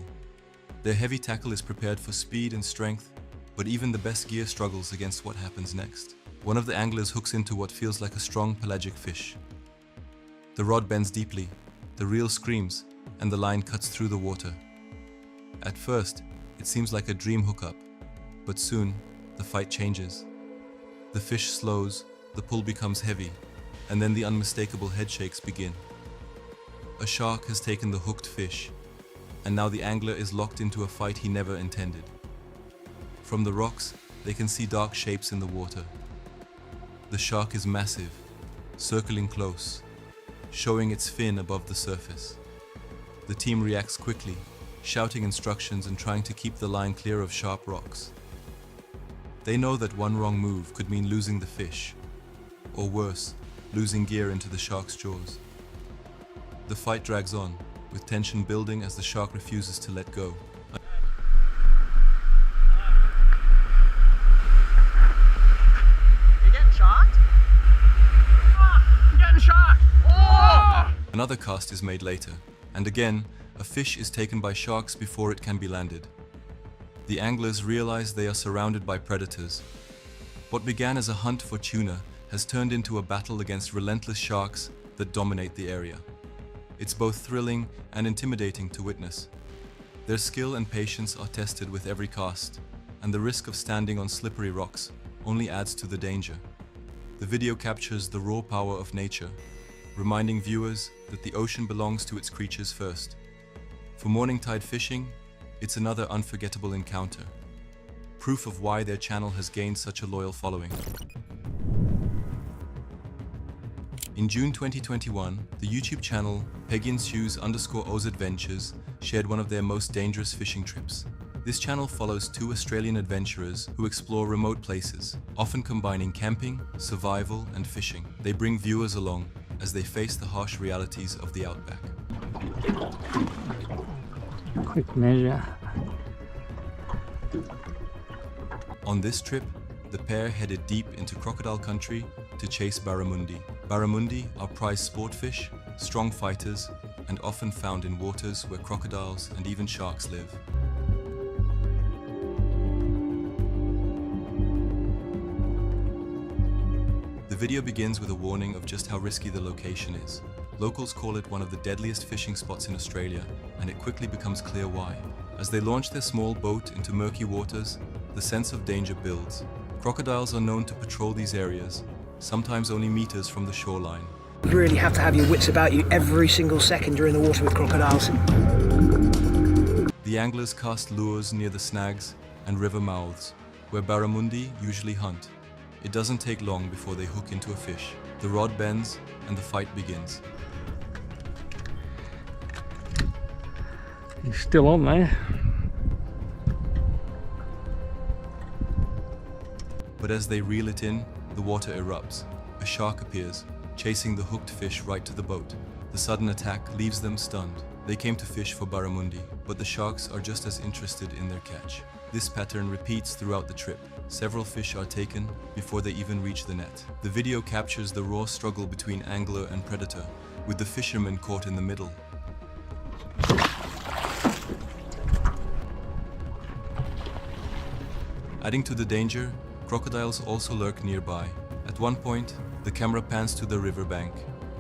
Their heavy tackle is prepared for speed and strength, but even the best gear struggles against what happens next. One of the anglers hooks into what feels like a strong pelagic fish. The rod bends deeply, the reel screams, and the line cuts through the water. At first, it seems like a dream hookup, but soon, the fight changes. The fish slows, the pull becomes heavy, and then the unmistakable headshakes begin. A shark has taken the hooked fish, and now the angler is locked into a fight he never intended. From the rocks, they can see dark shapes in the water. The shark is massive, circling close, showing its fin above the surface. The team reacts quickly, shouting instructions and trying to keep the line clear of sharp rocks. They know that one wrong move could mean losing the fish, or worse, losing gear into the shark's jaws. The fight drags on, with tension building as the shark refuses to let go. You getting shocked? I'm getting shocked! Oh! Another cast is made later, and again, a fish is taken by sharks before it can be landed. The anglers realize they are surrounded by predators. What began as a hunt for tuna has turned into a battle against relentless sharks that dominate the area. It's both thrilling and intimidating to witness. Their skill and patience are tested with every cast, and the risk of standing on slippery rocks only adds to the danger. The video captures the raw power of nature, reminding viewers that the ocean belongs to its creatures first. For morning tide fishing, it's another unforgettable encounter, proof of why their channel has gained such a loyal following. In June 2021, the YouTube channel PeggyandSues_Oz Adventures shared one of their most dangerous fishing trips. This channel follows two Australian adventurers who explore remote places, often combining camping, survival, and fishing. They bring viewers along as they face the harsh realities of the outback. Quick measure. On this trip, the pair headed deep into crocodile country to chase barramundi. Barramundi are prized sport fish, strong fighters, and often found in waters where crocodiles and even sharks live. The video begins with a warning of just how risky the location is. Locals call it one of the deadliest fishing spots in Australia, and it quickly becomes clear why. As they launch their small boat into murky waters, the sense of danger builds. Crocodiles are known to patrol these areas, sometimes only meters from the shoreline. You really have to have your wits about you every single second you're in the water with crocodiles. The anglers cast lures near the snags and river mouths, where barramundi usually hunt. It doesn't take long before they hook into a fish. The rod bends and the fight begins. He's still on there. But as they reel it in, the water erupts. A shark appears, chasing the hooked fish right to the boat. The sudden attack leaves them stunned. They came to fish for barramundi, but the sharks are just as interested in their catch. This pattern repeats throughout the trip. Several fish are taken before they even reach the net. The video captures the raw struggle between angler and predator, with the fisherman caught in the middle. Adding to the danger, crocodiles also lurk nearby. At one point, the camera pans to the riverbank,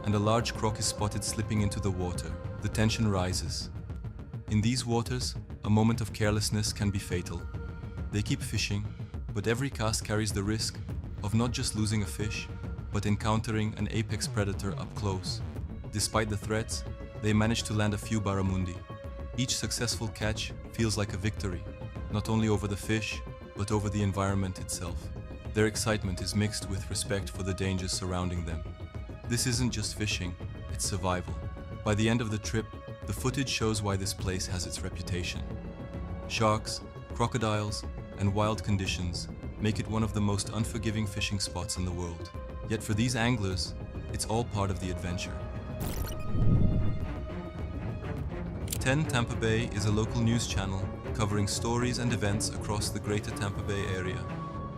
and a large croc is spotted slipping into the water. The tension rises. In these waters, a moment of carelessness can be fatal. They keep fishing, but every cast carries the risk of not just losing a fish, but encountering an apex predator up close. Despite the threats, they manage to land a few barramundi. Each successful catch feels like a victory, not only over the fish, but over the environment itself. Their excitement is mixed with respect for the dangers surrounding them. This isn't just fishing, it's survival. By the end of the trip, the footage shows why this place has its reputation. Sharks, crocodiles, and wild conditions make it one of the most unforgiving fishing spots in the world. Yet for these anglers, it's all part of the adventure. 10 Tampa Bay is a local news channel covering stories and events across the greater Tampa Bay area.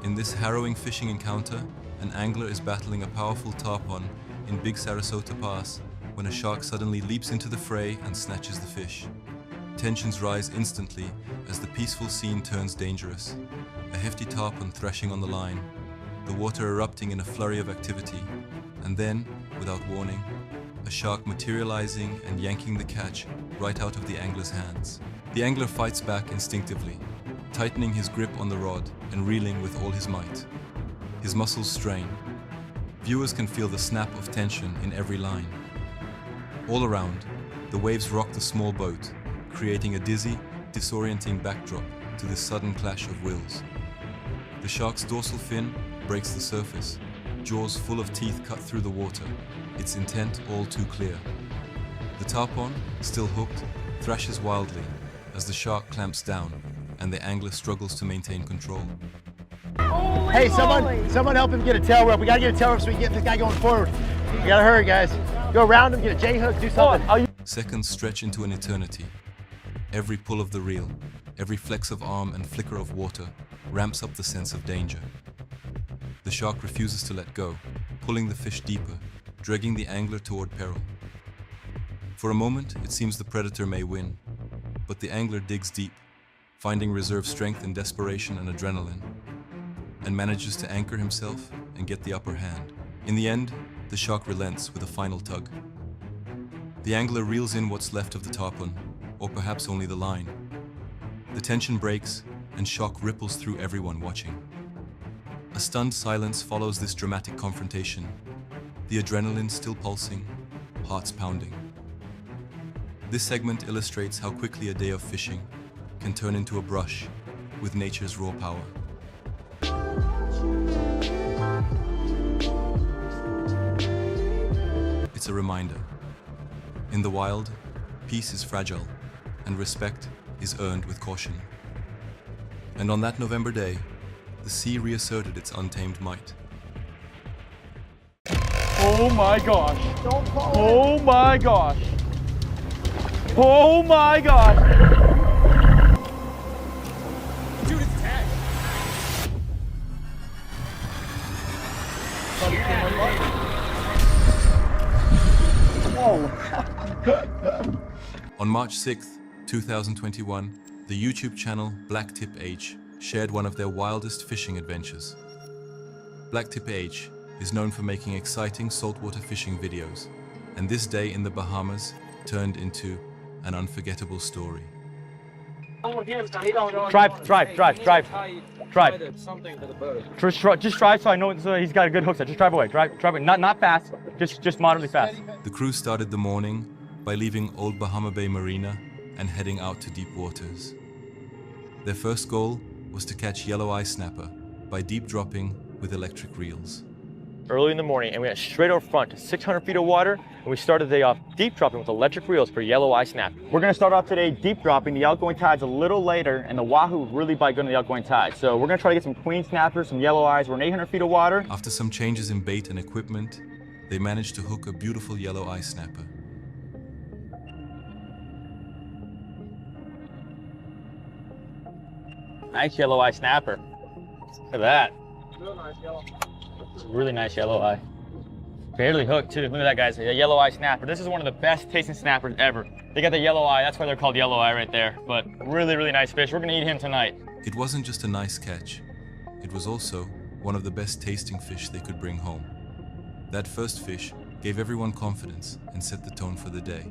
In this harrowing fishing encounter, an angler is battling a powerful tarpon in Big Sarasota Pass when a shark suddenly leaps into the fray and snatches the fish. Tensions rise instantly as the peaceful scene turns dangerous. A hefty tarpon thrashing on the line, the water erupting in a flurry of activity, and then, without warning, a shark materializing and yanking the catch right out of the angler's hands. The angler fights back instinctively, tightening his grip on the rod and reeling with all his might. His muscles strain. Viewers can feel the snap of tension in every line. All around, the waves rock the small boat, creating a dizzy, disorienting backdrop to this sudden clash of wills. The shark's dorsal fin breaks the surface, jaws full of teeth cut through the water, its intent all too clear. The tarpon, still hooked, thrashes wildly as the shark clamps down and the angler struggles to maintain control. Hey, someone help him get a tail rope. We gotta get a tail rope so we can get this guy going forward. We gotta hurry, guys. Go around him, get a J-hook, do something. Seconds stretch into an eternity. Every pull of the reel, every flex of arm and flicker of water ramps up the sense of danger. The shark refuses to let go, pulling the fish deeper, dragging the angler toward peril. For a moment, it seems the predator may win, but the angler digs deep, finding reserve strength in desperation and adrenaline, and manages to anchor himself and get the upper hand. In the end, the shark relents with a final tug. The angler reels in what's left of the tarpon, or perhaps only the line. The tension breaks, and shock ripples through everyone watching. A stunned silence follows this dramatic confrontation, the adrenaline still pulsing, hearts pounding. This segment illustrates how quickly a day of fishing can turn into a brush with nature's raw power. It's a reminder. In the wild, peace is fragile, and respect is earned with caution. And on that November day, the sea reasserted its untamed might. Oh my gosh. Oh my gosh. Oh my gosh. Dude, it's tagged. On March 6th, 2021, the YouTube channel Blacktip H shared one of their wildest fishing adventures. Blacktip H is known for making exciting saltwater fishing videos, and this day in the Bahamas turned into an unforgettable story. Drive. Just drive so I know he's got a good hook set. Just drive away. Drive away. Not fast. Just moderately fast. The crew started the morning by leaving Old Bahama Bay Marina and heading out to deep waters. Their first goal was to catch yellow eye snapper by deep dropping with electric reels. Early in the morning, and we went straight over front to 600 feet of water, and we started the day off deep dropping with electric reels for yellow eye snapper. We're gonna start off today deep dropping. The outgoing tide's a little later, and the wahoo really bite good on the outgoing tide. So we're gonna try to get some queen snappers, some yellow eyes. We're in 800 feet of water. After some changes in bait and equipment, they managed to hook a beautiful yellow eye snapper. Nice yellow eye snapper. Look at that. Really nice yellow eye. Barely hooked too. Look at that, guys. A yellow eye snapper. This is one of the best tasting snappers ever. They got the yellow eye. That's why they're called yellow eye right there. But really, really nice fish. We're gonna eat him tonight. It wasn't just a nice catch. It was also one of the best tasting fish they could bring home. That first fish gave everyone confidence and set the tone for the day.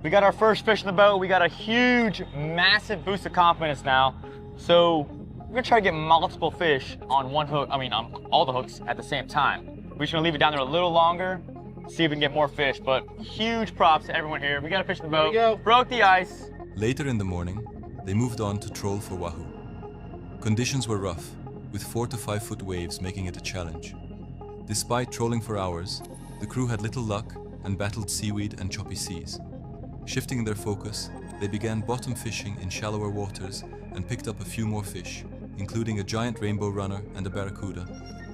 We got our first fish in the boat. We got a huge, massive boost of confidence now. So we're gonna try to get multiple fish on one hook. I mean, on all the hooks at the same time. We're just gonna leave it down there a little longer, see if we can get more fish. But huge props to everyone here. We got a fish in the boat. There we go. Broke the ice. Later in the morning, they moved on to troll for wahoo. Conditions were rough, with 4 to 5 foot waves making it a challenge. Despite trolling for hours, the crew had little luck and battled seaweed and choppy seas. Shifting their focus, they began bottom fishing in shallower waters and picked up a few more fish, including a giant rainbow runner and a barracuda.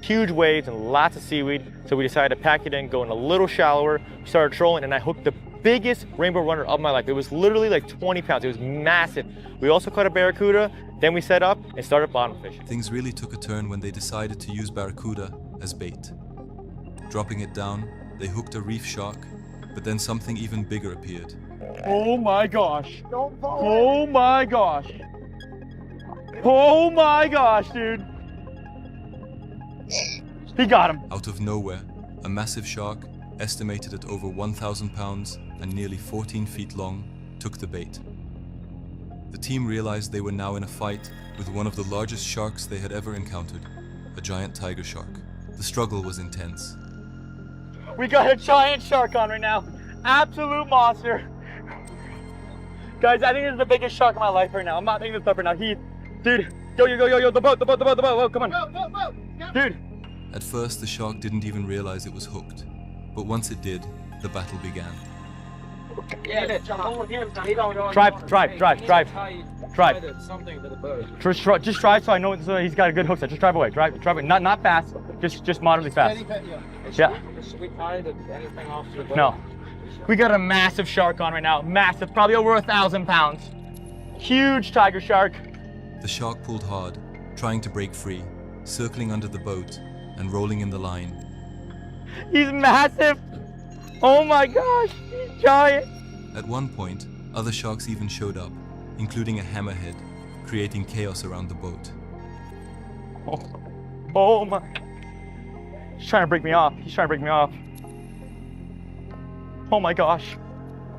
Huge waves and lots of seaweed, so we decided to pack it in, go in a little shallower, started trolling, and I hooked the biggest rainbow runner of my life. It was literally like 20 pounds. It was massive. We also caught a barracuda, then we set up and started bottom fishing. Things really took a turn when they decided to use barracuda as bait. Dropping it down, they hooked a reef shark, but then something even bigger appeared. Oh my gosh. Oh my gosh. Oh my gosh, dude. He got him. Out of nowhere, a massive shark, estimated at over 1,000 pounds and nearly 14 feet long, took the bait. The team realized they were now in a fight with one of the largest sharks they had ever encountered, a giant tiger shark. The struggle was intense. We got a giant shark on right now. Absolute monster. Guys, I think this is the biggest shark of my life right now. I'm not making this up right now. Dude, yo, the boat, come on. Dude. At first, the shark didn't even realize it was hooked, but once it did, the battle began. Drive. Just drive so I know he's got a good hook set. Just drive away. Drive away. Not fast. Just moderately fast. Yeah. Should we tie anything off to the boat? No. We got a massive shark on right now. Massive, probably over 1,000 pounds. Huge tiger shark. The shark pulled hard, trying to break free, circling under the boat and rolling in the line. He's massive. Oh my gosh, he's giant. At one point, other sharks even showed up, including a hammerhead, creating chaos around the boat. Oh my. He's trying to break me off. Oh my gosh.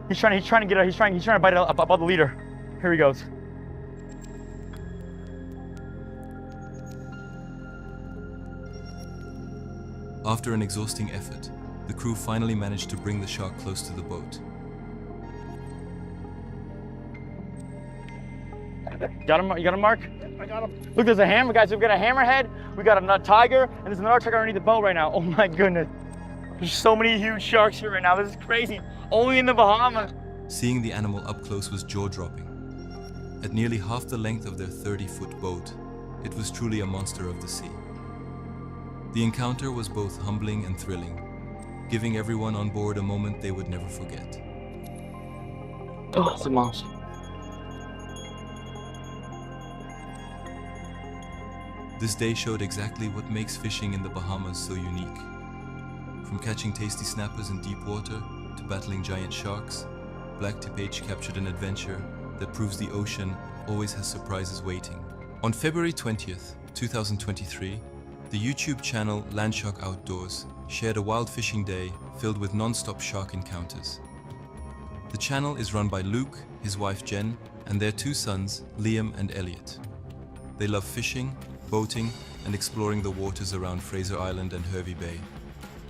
He's trying to get out. He's trying to bite it above the leader. Here he goes. After an exhausting effort, the crew finally managed to bring the shark close to the boat. Got him? You got him, Mark? I got him. Look, there's a hammer, guys. We've got a hammerhead, we got a nut tiger, and there's another tiger underneath the boat right now. Oh my goodness. There's so many huge sharks here right now. This is crazy. Only in the Bahamas. Seeing the animal up close was jaw-dropping. At nearly half the length of their 30-foot boat, it was truly a monster of the sea. The encounter was both humbling and thrilling, giving everyone on board a moment they would never forget. Oh, it's a monster. This day showed exactly what makes fishing in the Bahamas so unique. From catching tasty snappers in deep water to battling giant sharks, Blacktip H captured an adventure that proves the ocean always has surprises waiting. On February 20th, 2023, the YouTube channel Landshark Outdoors shared a wild fishing day filled with non-stop shark encounters. The channel is run by Luke, his wife Jen, and their two sons, Liam and Elliot. They love fishing, boating, and exploring the waters around Fraser Island and Hervey Bay,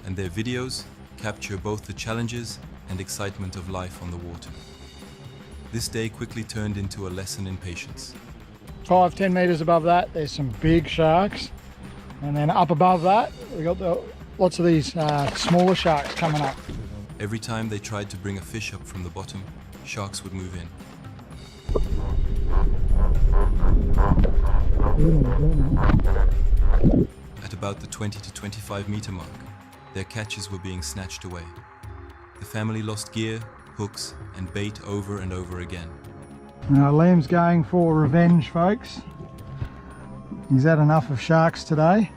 and their videos capture both the challenges and excitement of life on the water. This day quickly turned into a lesson in patience. 5-10 meters above that, there's some big sharks, and then up above that, we got lots of these smaller sharks coming up. Every time they tried to bring a fish up from the bottom, sharks would move in. At about the 20 to 25 meter mark, their catches were being snatched away. The family lost gear, hooks, and bait over and over again. Now Liam's going for revenge, folks. He's had enough of sharks today.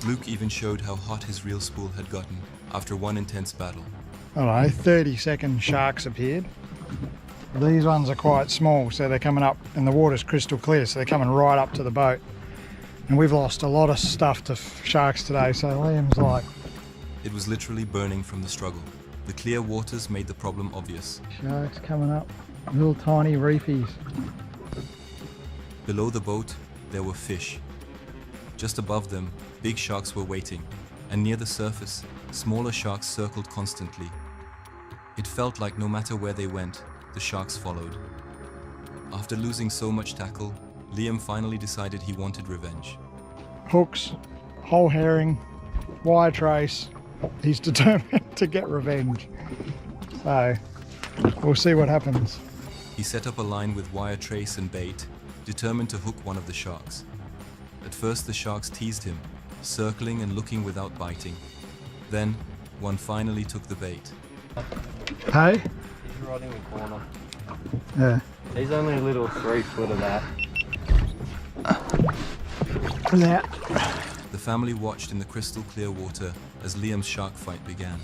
Luke even showed how hot his reel spool had gotten after one intense battle. I don't know, 30-second sharks appeared. These ones are quite small, so they're coming up, and the water's crystal clear, so they're coming right up to the boat. And we've lost a lot of stuff to sharks today, so Liam's like... It was literally burning from the struggle. The clear waters made the problem obvious. Sharks coming up, little tiny reefies. Below the boat, there were fish. Just above them, big sharks were waiting, and near the surface, smaller sharks circled constantly. It felt like no matter where they went, the sharks followed. After losing so much tackle, Liam finally decided he wanted revenge. Hooks, whole herring, wire trace. He's determined to get revenge. So, we'll see what happens. He set up a line with wire trace and bait, determined to hook one of the sharks. At first the sharks teased him, circling and looking without biting. Then, one finally took the bait. Hey? He's right in the corner. Yeah. He's only a little 3 foot of that. Yeah. The family watched in the crystal clear water as Liam's shark fight began.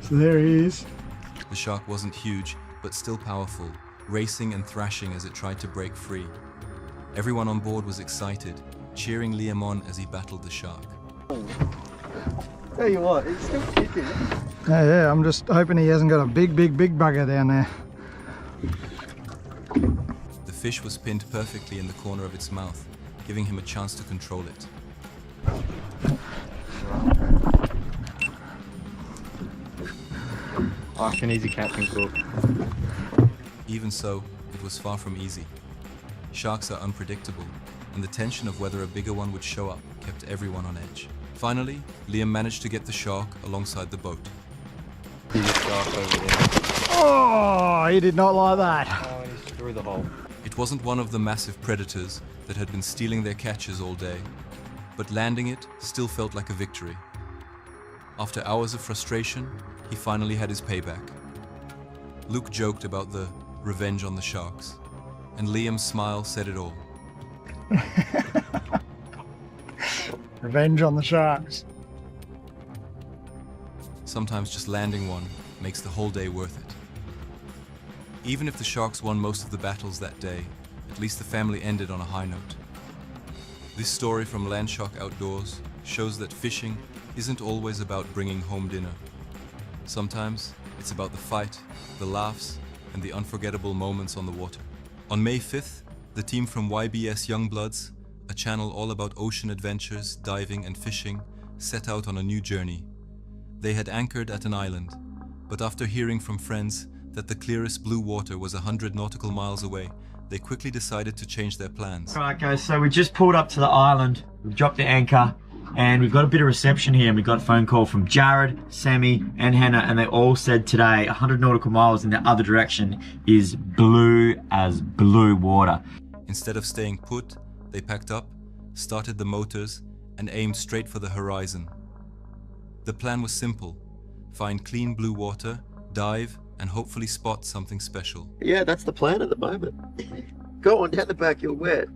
So there he is. The shark wasn't huge, but still powerful, racing and thrashing as it tried to break free. Everyone on board was excited, cheering Liam on as he battled the shark. Tell you what, it's still kicking. Yeah, I'm just hoping he hasn't got a big bugger down there. The fish was pinned perfectly in the corner of its mouth, giving him a chance to control it. Like an easy captain cook. Even so, it was far from easy. Sharks are unpredictable, and the tension of whether a bigger one would show up kept everyone on edge. Finally, Liam managed to get the shark alongside the boat. Oh, he did not like that. Oh, he's through the hole. It wasn't one of the massive predators that had been stealing their catches all day, but landing it still felt like a victory. After hours of frustration, he finally had his payback. Luke joked about the revenge on the sharks, and Liam's smile said it all. Revenge on the sharks. Sometimes just landing one makes the whole day worth it. Even if the sharks won most of the battles that day, at least the family ended on a high note. This story from Landshark Outdoors shows that fishing, isn't always about bringing home dinner. Sometimes it's about the fight, the laughs, and the unforgettable moments on the water. On May 5th, the team from YBS Youngbloods, a channel all about ocean adventures, diving and fishing, set out on a new journey. They had anchored at an island, but after hearing from friends that the clearest blue water was 100 nautical miles away, they quickly decided to change their plans. Alright guys, so we just pulled up to the island, we've dropped the anchor, and we've got a bit of reception here, and we got a phone call from Jared, Sammy, and Hannah, and they all said today 100 nautical miles in the other direction is blue as blue water. Instead of staying put, they packed up, started the motors, and aimed straight for the horizon. The plan was simple: find clean blue water, dive, and hopefully spot something special. Yeah, that's the plan at the moment. Go on down the back, you're wet.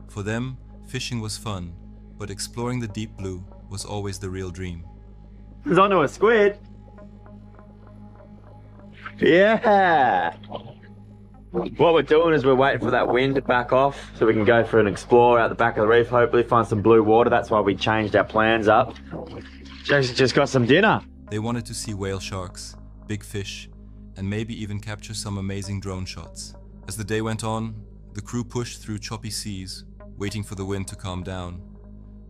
For them, fishing was fun, but exploring the deep blue was always the real dream. He's onto a squid. Yeah. What we're doing is we're waiting for that wind to back off so we can go for an explore out the back of the reef, hopefully find some blue water. That's why we changed our plans up. Jason just got some dinner. They wanted to see whale sharks, big fish, and maybe even capture some amazing drone shots. As the day went on, the crew pushed through choppy seas, waiting for the wind to calm down.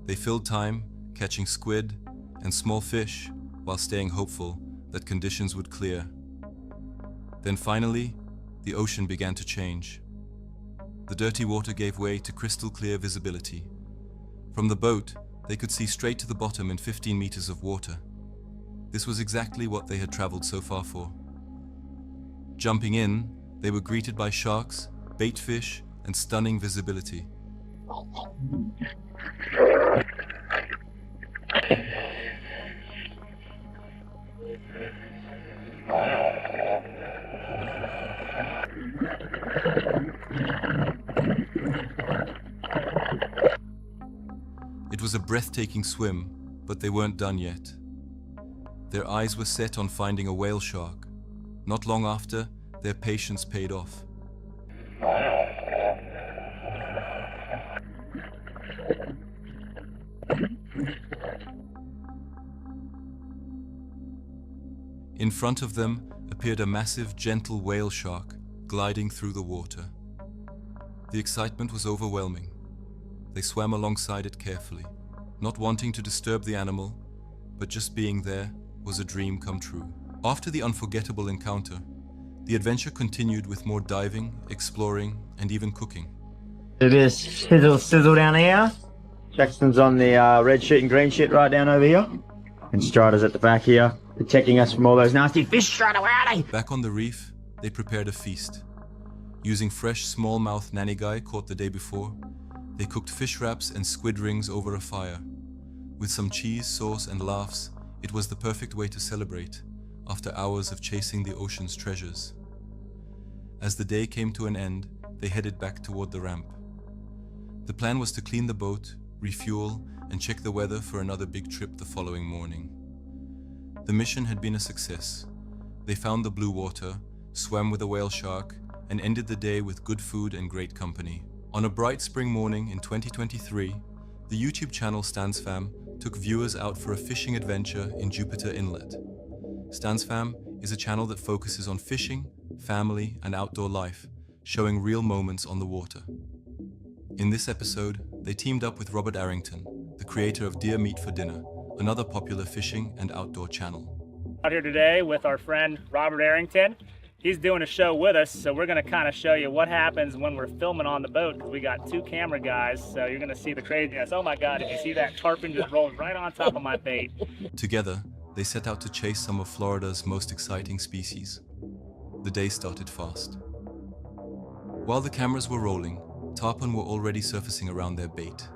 They filled time, catching squid and small fish, while staying hopeful that conditions would clear. Then finally, the ocean began to change. The dirty water gave way to crystal clear visibility. From the boat, they could see straight to the bottom in 15 meters of water. This was exactly what they had traveled so far for. Jumping in, they were greeted by sharks, bait fish, and stunning visibility. It was a breathtaking swim, but they weren't done yet. Their eyes were set on finding a whale shark. Not long after, their patience paid off. In front of them appeared a massive, gentle whale shark gliding through the water. The excitement was overwhelming. They swam alongside it carefully, not wanting to disturb the animal, but just being there was a dream come true. After the unforgettable encounter, the adventure continued with more diving, exploring, and even cooking. It is sizzle down here. Jackson's on the red sheet and green sheet right down over here. And Strider's at the back here, protecting us from all those nasty fish. Strider, where are they? Back on the reef, they prepared a feast. Using fresh smallmouth nannygai caught the day before, they cooked fish wraps and squid rings over a fire. With some cheese, sauce, and laughs, it was the perfect way to celebrate after hours of chasing the ocean's treasures. As the day came to an end, they headed back toward the ramp. The plan was to clean the boat, refuel, and check the weather for another big trip the following morning. The mission had been a success. They found the blue water, swam with a whale shark, and ended the day with good food and great company. On a bright spring morning in 2023, the YouTube channel StansFam took viewers out for a fishing adventure in Jupiter Inlet. StansFam is a channel that focuses on fishing, family, and outdoor life, showing real moments on the water. In this episode, they teamed up with Robert Arrington, the creator of Deer Meat for Dinner, another popular fishing and outdoor channel. Out here today with our friend Robert Arrington. He's doing a show with us, so we're gonna kind of show you what happens when we're filming on the boat, because we got two camera guys, so you're gonna see the craziness. Oh my God, did you see that tarpon just rolled right on top of my bait? Together, they set out to chase some of Florida's most exciting species. The day started fast. While the cameras were rolling, tarpon were already surfacing around their bait.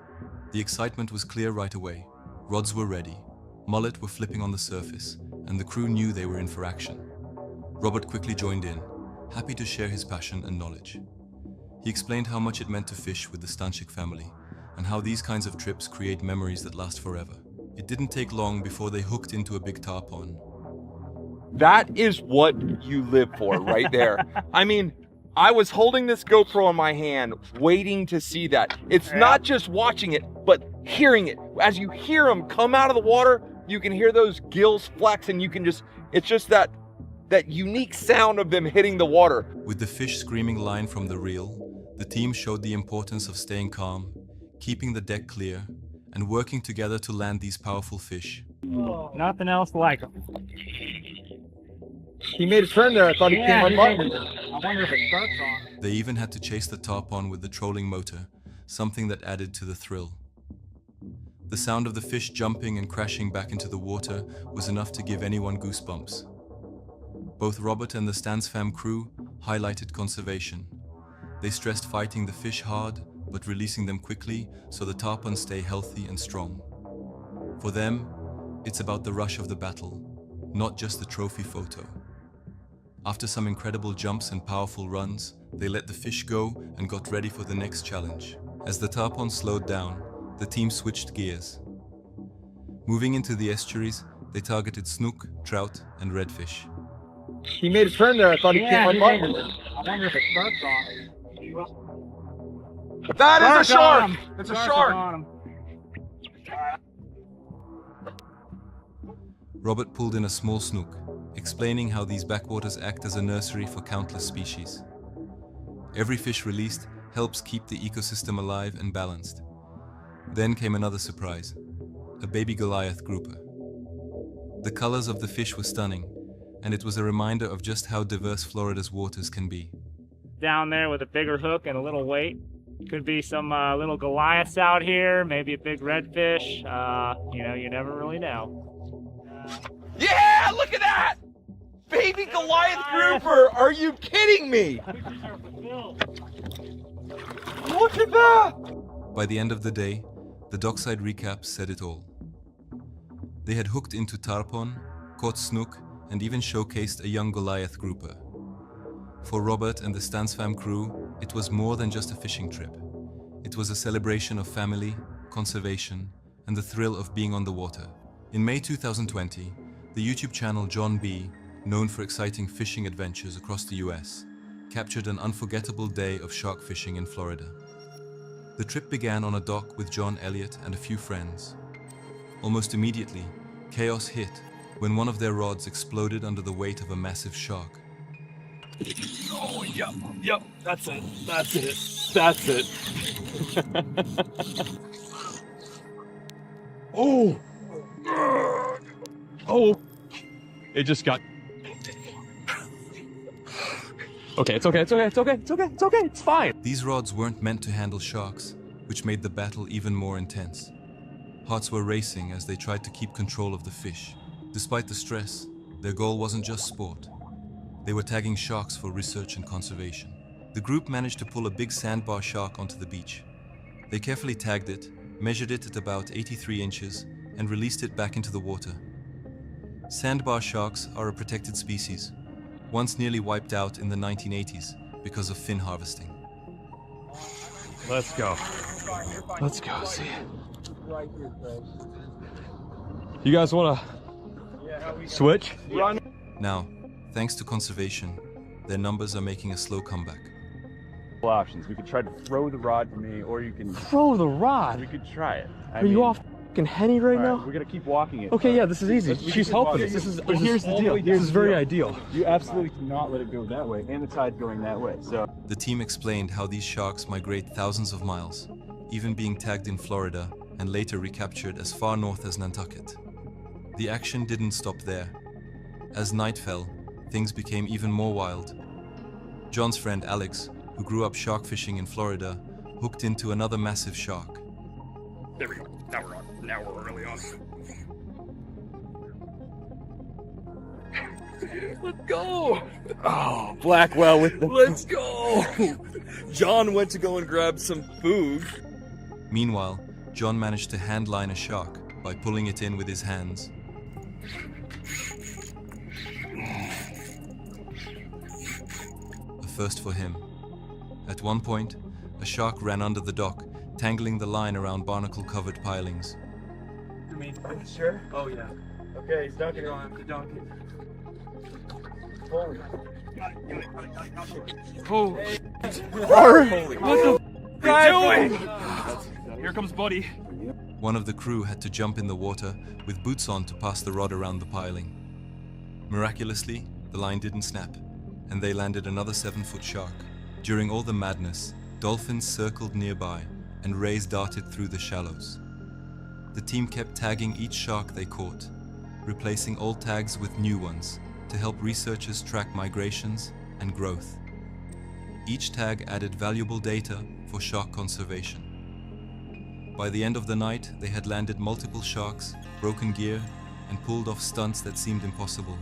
The excitement was clear right away. Rods were ready, mullet were flipping on the surface, and the crew knew they were in for action. Robert quickly joined in, happy to share his passion and knowledge. He explained how much it meant to fish with the Stanchik family, and how these kinds of trips create memories that last forever. It didn't take long before they hooked into a big tarpon. That is what you live for right there. I mean, I was holding this GoPro in my hand, waiting to see that. It's not just watching it, but hearing it. As you hear them come out of the water, you can hear those gills flex, and you can just, it's just that unique sound of them hitting the water. With the fish screaming line from the reel, the team showed the importance of staying calm, keeping the deck clear, and working together to land these powerful fish. Nothing else like them. He made a turn there. I thought he came on button. I wonder if it starts on. They even had to chase the tarpon with the trolling motor, something that added to the thrill. The sound of the fish jumping and crashing back into the water was enough to give anyone goosebumps. Both Robert and the StansFam crew highlighted conservation. They stressed fighting the fish hard, but releasing them quickly so the tarpons stay healthy and strong. For them, it's about the rush of the battle, not just the trophy photo. After some incredible jumps and powerful runs, they let the fish go and got ready for the next challenge. As the tarpon slowed down, the team switched gears. Moving into the estuaries, they targeted snook, trout, and redfish. He made a turn there. I thought he came on button. I wonder if it starts on. That is a shark! It's a shark! Robert pulled in a small snook, explaining how these backwaters act as a nursery for countless species. Every fish released helps keep the ecosystem alive and balanced. Then came another surprise, a baby Goliath grouper. The colors of the fish were stunning, and it was a reminder of just how diverse Florida's waters can be. Down there with a bigger hook and a little weight. Could be some little Goliaths out here, maybe a big redfish. You know, you never really know. Yeah, look at that! Baby Goliath grouper! Are you kidding me? Look at that! By the end of the day, the dockside recap said it all. They had hooked into tarpon, caught snook, and even showcased a young Goliath grouper. For Robert and the StansFam crew, it was more than just a fishing trip. It was a celebration of family, conservation, and the thrill of being on the water. In May 2020, the YouTube channel John B., known for exciting fishing adventures across the US, captured an unforgettable day of shark fishing in Florida. The trip began on a dock with John Elliott and a few friends. Almost immediately, chaos hit when one of their rods exploded under the weight of a massive shark. Oh, yep, that's it. Oh! Oh! It just got... Okay, it's okay, it's fine. These rods weren't meant to handle sharks, which made the battle even more intense. Hearts were racing as they tried to keep control of the fish. Despite the stress, their goal wasn't just sport. They were tagging sharks for research and conservation. The group managed to pull a big sandbar shark onto the beach. They carefully tagged it, measured it at about 83 inches, and released it back into the water. Sandbar sharks are a protected species, once nearly wiped out in the 1980s because of fin harvesting. Let's go. Let's go see. You guys wanna switch? Now, thanks to conservation, their numbers are making a slow comeback. Options. We could try to throw the rod to me, or you can Throw the rod? We could try it. Are you off f***ing Henny right now? We're gonna keep walking it. Okay, yeah, this is easy. She's helping us. Here's the deal. This is very ideal. You absolutely cannot let it go that way, and the tide's going that way. So The team explained how these sharks migrate thousands of miles, even being tagged in Florida and later recaptured as far north as Nantucket. The action didn't stop there. As night fell, things became even more wild. John's friend Alex, who grew up shark fishing in Florida, hooked into another massive shark. There we go. Now we're on. Now we're really on. Let's go! Oh, Blackwell with the... Let's go! John went to go and grab some food. Meanwhile, John managed to handline a shark by pulling it in with his hands. A first for him. At one point, a shark ran under the dock, tangling the line around barnacle-covered pilings. I mean, are you sure? Oh, yeah. Okay, he's dunking on him. Donkey. Holy. Holy. Holy. What the f*** are you doing? Here comes Buddy. One of the crew had to jump in the water with boots on to pass the rod around the piling. Miraculously, the line didn't snap, and they landed another 7-foot shark. During all the madness, dolphins circled nearby and rays darted through the shallows. The team kept tagging each shark they caught, replacing old tags with new ones to help researchers track migrations and growth. Each tag added valuable data for shark conservation. By the end of the night, they had landed multiple sharks, broken gear, and pulled off stunts that seemed impossible.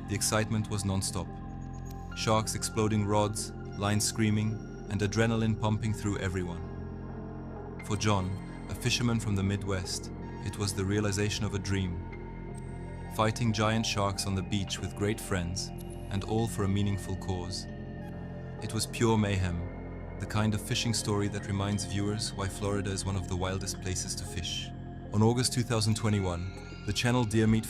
The excitement was non-stop. Sharks exploding rods, lines screaming, and adrenaline pumping through everyone. For John, a fisherman from the Midwest, it was the realization of a dream. Fighting giant sharks on the beach with great friends, and all for a meaningful cause. It was pure mayhem, the kind of fishing story that reminds viewers why Florida is one of the wildest places to fish. On August 2021, the Channel Deer Meat